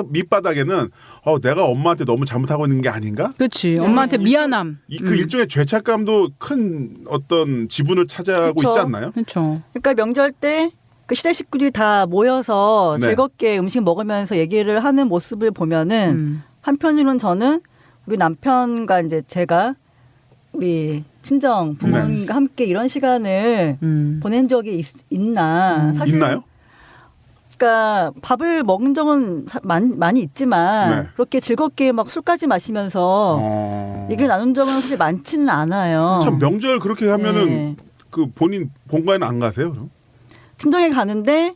밑바닥에는 내가 엄마한테 너무 잘못하고 있는 게 아닌가? 그렇지. 엄마한테 미안함. 그 일종의 죄책감도 큰 어떤 지분을 차지하고 그쵸. 있지 않나요? 그렇죠. 그러니까 명절 때 그 시대 식구들이 다 모여서 네. 즐겁게 음식 먹으면서 얘기를 하는 모습을 보면은 한편으로는 저는 우리 남편과 이제 제가 우리 친정 부모님과 함께 이런 시간을 보낸 적이 있나 사실 있나요? 그러니까 밥을 먹은 적은 많이 있지만 네. 그렇게 즐겁게 막 술까지 마시면서 얘기를 나눈 적은 사실 많지는 않아요. 참 명절 그렇게 하면은 네. 그 본인 본가에는 안 가세요? 그럼? 친정에 가는데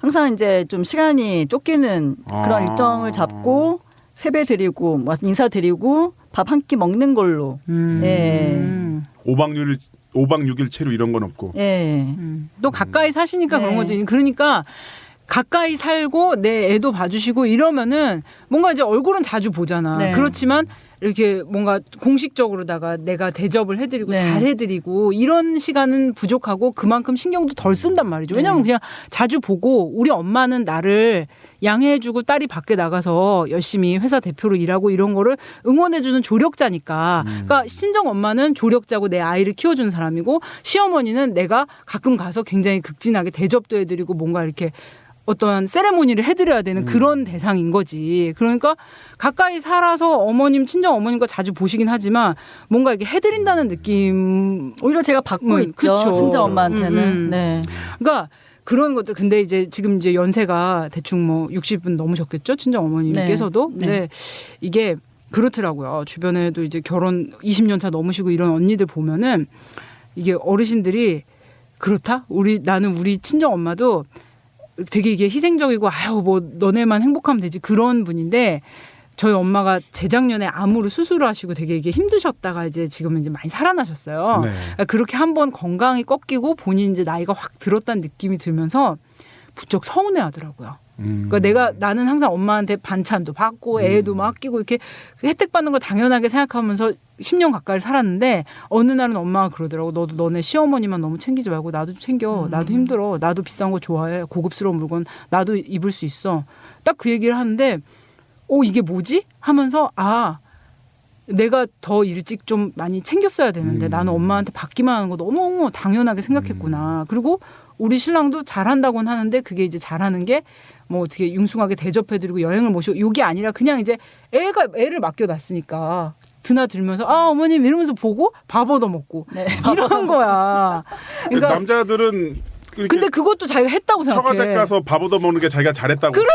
항상 이제 좀 시간이 쫓기는 그런 일정을 잡고 세배 드리고 뭐 인사 드리고 밥 한 끼 먹는 걸로. 예. 5박 6일 채로 이런 건 없고. 예. 또 가까이 사시니까 네. 그런 거죠. 그러니까 가까이 살고 내 애도 봐주시고 이러면은 뭔가 이제 얼굴은 자주 보잖아. 네. 그렇지만 이렇게 뭔가 공식적으로다가 내가 대접을 해드리고 네. 잘해드리고 이런 시간은 부족하고 그만큼 신경도 덜 쓴단 말이죠. 왜냐하면 그냥 자주 보고 우리 엄마는 나를 양해해주고 딸이 밖에 나가서 열심히 회사 대표로 일하고 이런 거를 응원해주는 조력자니까. 그러니까 친정 엄마는 조력자고 내 아이를 키워주는 사람이고 시어머니는 내가 가끔 가서 굉장히 극진하게 대접도 해드리고 뭔가 이렇게 어떤 세레모니를 해드려야 되는 그런 대상인 거지. 그러니까 가까이 살아서 어머님, 친정 어머님과 자주 보시긴 하지만 뭔가 이렇게 해드린다는 느낌. 오히려 제가 받고 있죠. 그쵸. 친정 엄마한테는. 네. 그러니까 그런 것들. 근데 이제 지금 이제 연세가 대충 뭐 60은 넘으셨겠죠, 친정 어머님께서도. 네. 근데 이게 그렇더라고요. 주변에도 이제 결혼 20년 차 넘으시고 이런 언니들 보면은 이게 어르신들이 그렇다. 나는 우리 친정 엄마도 되게 이게 희생적이고 아유 뭐 너네만 행복하면 되지 그런 분인데 저희 엄마가 재작년에 암으로 수술을 하시고 되게 이게 힘드셨다가 이제 지금은 이제 많이 살아나셨어요. 네. 그러니까 그렇게 한번 건강이 꺾이고 본인 이제 나이가 확 들었다는 느낌이 들면서 부쩍 서운해하더라고요. 그러니까 나는 항상 엄마한테 반찬도 받고 애도 맡기고 이렇게 혜택 받는 걸 당연하게 생각하면서 10년 가까이 살았는데 어느 날은 엄마가 그러더라고. 너도 너네 시어머니만 너무 챙기지 말고 나도 좀 챙겨. 나도 힘들어. 나도 비싼 거 좋아해. 고급스러운 물건 나도 입을 수 있어. 딱 그 얘기를 하는데 이게 뭐지? 하면서 내가 더 일찍 좀 많이 챙겼어야 되는데 나는 엄마한테 받기만 하는 거 너무 당연하게 생각했구나. 그리고 우리 신랑도 잘한다고는 하는데 그게 이제 잘하는 게 뭐 어떻게 융숭하게 대접해드리고 여행을 모시고 이게 아니라 그냥 이제 애를 맡겨놨으니까 드나들면서 어머님 이러면서 보고 밥 얻어먹고 네, 이런 거야. 그러니까 남자들은 이렇게 근데 그것도 자기가 했다고 생각해. 처가댁 가서 밥 얻어먹는 게 자기가 잘했다고. 그래.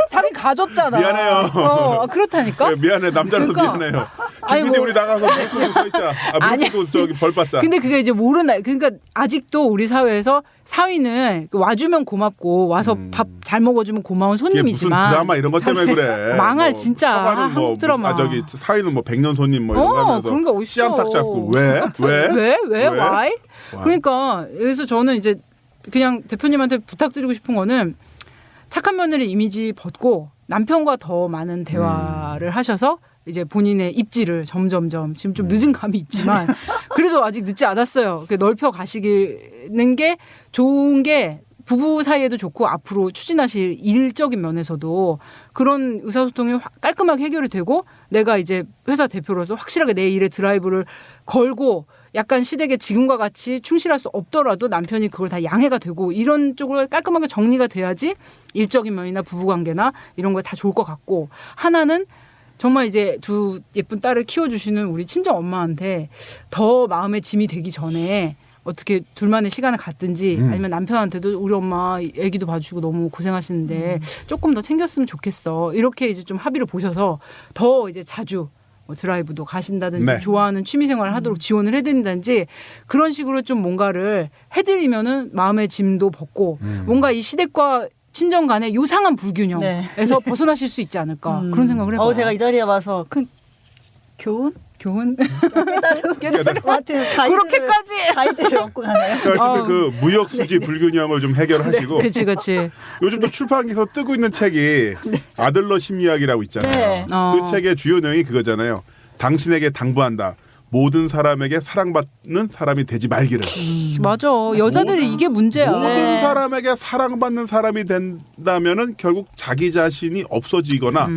자기 가졌잖아. 미안해요. 그렇다니까. 네, 미안해 남자라서 그러니까. 미안해요. 아니, 김PD 뭐. 우리 나가서 무릎 꿇고 서 있자. 아니야. 무릎 꿇고 저기 벌 받자. 근데 그게 이제 그러니까 아직도 우리 사회에서 사위는 와주면 고맙고 와서 밥 잘 먹어주면 고마운 이게 무슨 손님이지만 드라마 이런 것 때문에 그래. 망할 진짜 처가는 한국 드라마. 저기 사위는 뭐 백년 손님 뭐 이런 거 하면서 그런 게 어딨어. 씨암탉 잡고 왜? 왜? Why? 그러니까 그래서 저는 이제 그냥 대표님한테 부탁드리고 싶은 거는 착한 며느리 이미지 벗고 남편과 더 많은 대화를 하셔서 이제 본인의 입지를 점점점 지금 좀 늦은 감이 있지만 그래도 아직 늦지 않았어요. 넓혀 가시는 게 좋은 게 부부 사이에도 좋고 앞으로 추진하실 일적인 면에서도 그런 의사소통이 깔끔하게 해결이 되고 내가 이제 회사 대표로서 확실하게 내 일에 드라이브를 걸고 약간 시댁에 지금과 같이 충실할 수 없더라도 남편이 그걸 다 양해가 되고 이런 쪽으로 깔끔하게 정리가 돼야지 일적인 면이나 부부관계나 이런 거에 다 좋을 것 같고 하나는 정말 이제 두 예쁜 딸을 키워주시는 우리 친정 엄마한테 더 마음의 짐이 되기 전에 어떻게 둘만의 시간을 갖든지 아니면 남편한테도 우리 엄마 애기도 봐주시고 너무 고생하시는데 조금 더 챙겼으면 좋겠어. 이렇게 이제 좀 합의를 보셔서 더 이제 자주 뭐 드라이브도 가신다든지 네. 좋아하는 취미생활을 하도록 지원을 해드린다든지 그런 식으로 좀 뭔가를 해드리면은 마음의 짐도 벗고 뭔가 이 시댁과 친정 간의 요상한 불균형에서 네. 벗어나실 수 있지 않을까 그런 생각을 해봐요. 제가 이 자리에 와서 큰 교훈? 깨달음? 하여튼 가이드를 얻고 가네요. 그러니까 그 무역 수지 불균형을 좀 해결하시고 그치. 요즘 또 출판기에서 뜨고 있는 책이 아들러 심리학이라고 있잖아요. 네. 그 책의 주요 내용이 그거잖아요. 당신에게 당부한다. 모든 사람에게 사랑받는 사람이 되지 말기를. 맞아. 여자들이 이게 문제야. 모든 사람에게 사랑받는 사람이 된다면은 결국 자기 자신이 없어지거나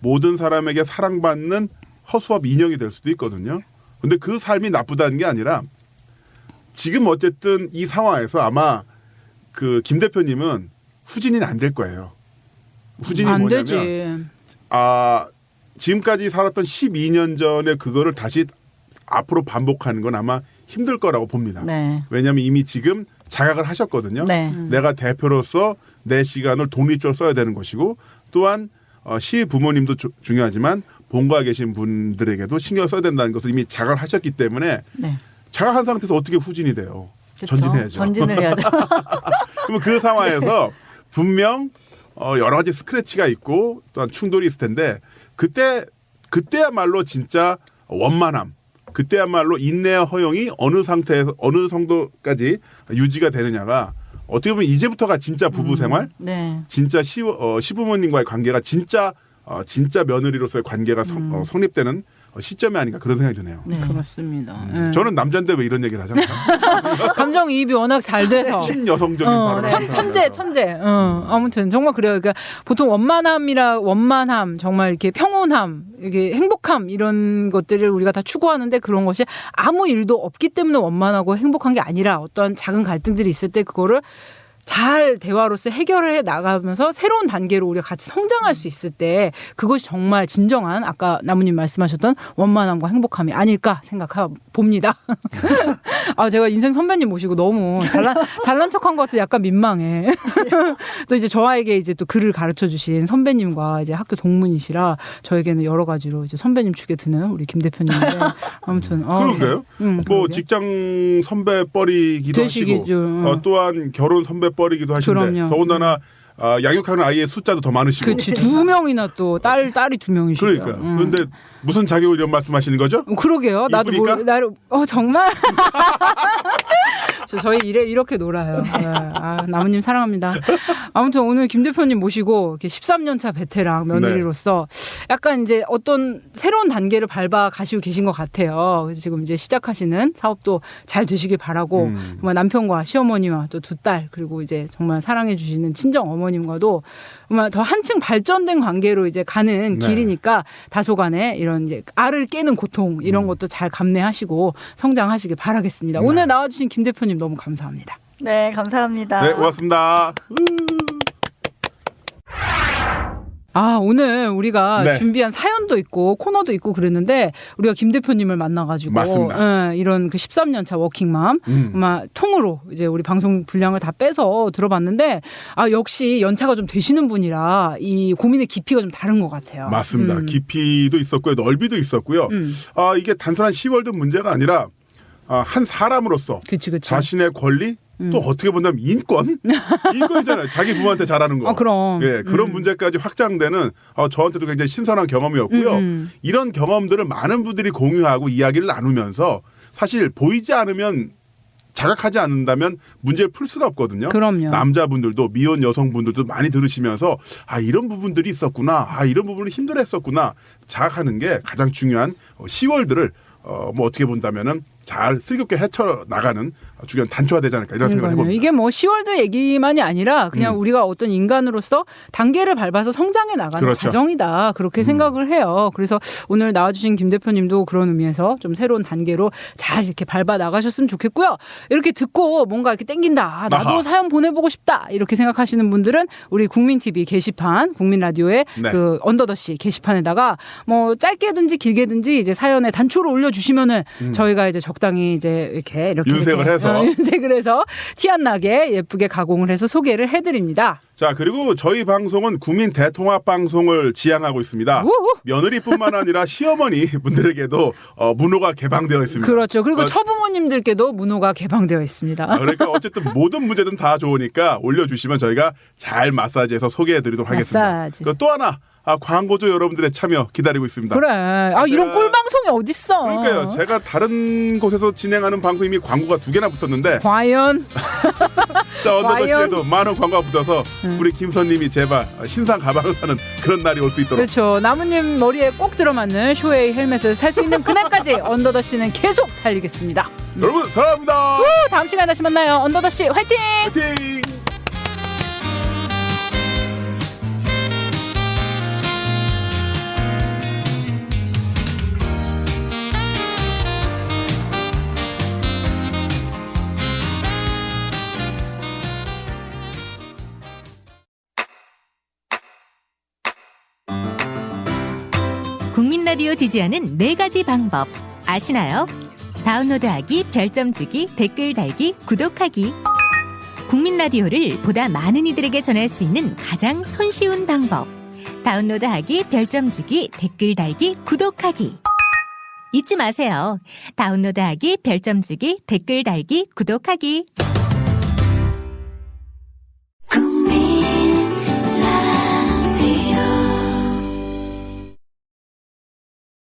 모든 사람에게 사랑받는 허수아비 인형이 될 수도 있거든요. 근데 그 삶이 나쁘다는 게 아니라 지금 어쨌든 이 상황에서 아마 그 김 대표님은 후진이 안 될 거예요. 후진이 안 뭐냐면 되지. 지금까지 살았던 12년 전에 그거를 다시 앞으로 반복하는 건 아마 힘들 거라고 봅니다. 네. 왜냐하면 이미 지금 자각을 하셨거든요. 네. 내가 대표로서 내 시간을 독립적으로 써야 되는 것이고 또한 시부모님도 중요하지만 본가에 계신 분들에게도 신경 써야 된다는 것을 이미 자각을 하셨기 때문에 네. 자각한 상태에서 어떻게 후진이 돼요. 그쵸? 전진해야죠. 전진을 해야죠. 그러면 그 상황에서 분명 여러 가지 스크래치가 있고 또한 충돌이 있을 텐데 그때야말로 진짜 원만함, 그때야말로 인내와 허용이 어느 상태에서 어느 정도까지 유지가 되느냐가 어떻게 보면 이제부터가 진짜 부부 생활, 네. 진짜 시부모님과의 관계가 진짜 진짜 며느리로서의 관계가 성립되는 시점이 아닌가 그런 생각이 드네요. 그렇습니다. 저는 남자인데 왜 이런 얘기를 하잖아요. 감정이입이 워낙 잘 돼서. 신여성적인 발언. 천재. 아무튼 정말 그래요. 그러니까 보통 원만함, 정말 이렇게 평온함, 이게 행복함 이런 것들을 우리가 다 추구하는데 그런 것이 아무 일도 없기 때문에 원만하고 행복한 게 아니라 어떤 작은 갈등들이 있을 때 그거를 잘 대화로서 해결을 해 나가면서 새로운 단계로 우리가 같이 성장할 수 있을 때 그것이 정말 진정한 아까 나무님 말씀하셨던 원만함과 행복함이 아닐까 생각해봅니다. 제가 인생 선배님 모시고 너무 잘난 척한 것 같아 약간 민망해. 또 이제 저에게 이제 또 글을 가르쳐 주신 선배님과 이제 학교 동문이시라 저에게는 여러 가지로 이제 선배님 축에 드는 우리 김 대표님인데 아무튼 그런가요? 뭐 직장 선배 뻘이기도 하시고 또한 결혼 선배 뻘이기도 하신데 그럼요. 더군다나 양육하는 아이의 숫자도 더 많으시고. 그렇지 2명이나 또 딸이 2명이시고요. 그러니까요. 그런데 무슨 자격으로 이런 말씀하시는 거죠? 그러게요. 나도 나를 정말 저희 이렇게 놀아요. 나무님 사랑합니다. 아무튼 오늘 김 대표님 모시고 이렇게 13년차 베테랑 며느리로서 약간 이제 어떤 새로운 단계를 밟아 가시고 계신 것 같아요. 그래서 지금 이제 시작하시는 사업도 잘 되시길 바라고 정말 남편과 시어머니와 또 2딸 그리고 이제 정말 사랑해 주시는 친정 어머님과도 정말 더 한층 발전된 관계로 이제 가는 길이니까 다소간에 이런 이제 알을 깨는 고통 이런 것도 잘 감내하시고 성장하시길 바라겠습니다. 오늘 나와주신 김 대표님 너무 감사합니다. 네, 감사합니다. 네, 고맙습니다. 오늘 우리가 준비한 사연도 있고 코너도 있고 그랬는데 우리가 김 대표님을 만나가지고 이런 그 13년차 워킹맘 통으로 이제 우리 방송 분량을 다 빼서 들어봤는데 역시 연차가 좀 되시는 분이라 이 고민의 깊이가 좀 다른 것 같아요. 맞습니다. 깊이도 있었고요. 넓이도 있었고요. 이게 단순한 시월드 문제가 아니라 한 사람으로서 그치. 자신의 권리 또 어떻게 본다면 인권이잖아요. 자기 부모한테 잘하는 거. 그럼. 그런 문제까지 확장되는 저한테도 굉장히 신선한 경험이었고요. 이런 경험들을 많은 분들이 공유하고 이야기를 나누면서 사실 보이지 않으면 자각하지 않는다면 문제를 풀 수가 없거든요. 그럼요. 남자분들도 미혼 여성분들도 많이 들으시면서 이런 부분들이 있었구나. 이런 부분을 힘들어했었구나. 자각하는 게 가장 중요한 시월들을 뭐 어떻게 본다면은 잘 슬기롭게 헤쳐나가는 중요한 단초가 되지 않을까 이런 생각을 해봅니다. 이게 뭐 시월드 얘기만이 아니라 그냥 우리가 어떤 인간으로서 단계를 밟아서 성장해 나가는 과정이다. 그렇게 생각을 해요. 그래서 오늘 나와주신 김 대표님도 그런 의미에서 좀 새로운 단계로 잘 이렇게 밟아 나가셨으면 좋겠고요. 이렇게 듣고 뭔가 이렇게 땡긴다. 나도 사연 보내보고 싶다. 이렇게 생각하시는 분들은 우리 국민TV 게시판, 국민라디오의 그 언더더씨 게시판에다가 뭐 짧게든지 길게든지 이제 사연에 단초를 올려주시면은 저희가 이제 적당히 이제 이렇게 윤색을 해서 티 안 나게 예쁘게 가공을 해서 소개를 해드립니다. 자, 그리고 저희 방송은 국민 대통합 방송을 지향하고 있습니다. 며느리뿐만 아니라 시어머니 분들에게도 문호가 개방되어 있습니다. 그렇죠. 그리고 처부모님들께도 문호가 개방되어 있습니다. 그러니까 어쨌든 모든 문제든 다 좋으니까 올려주시면 저희가 잘 마사지해서 소개해드리도록 하겠습니다. 또 하나. 광고주 여러분들의 참여 기다리고 있습니다. 그래. 이런 꿀방송이 어딨어. 그러니까요. 제가 다른 곳에서 진행하는 방송 이미 광고가 2개나 붙었는데 과연? 자, 언더더시에도 많은 광고가 붙어서 우리 김선님이 제발 신상 가방을 사는 그런 날이 올 수 있도록. 그렇죠. 나무님 머리에 꼭 들어맞는 쇼웨이 헬멧을 살 수 있는 그날까지 언더더시는 계속 달리겠습니다. 여러분 사랑합니다. 다음 시간에 다시 만나요. 언더더시 화이팅! 화이팅! 국민라디오 지지하는 4가지 방법 아시나요? 다운로드하기, 별점 주기, 댓글 달기, 구독하기. 국민라디오를 보다 많은 이들에게 전할 수 있는 가장 손쉬운 방법. 다운로드하기, 별점 주기, 댓글 달기, 구독하기. 잊지 마세요. 다운로드하기, 별점 주기, 댓글 달기, 구독하기.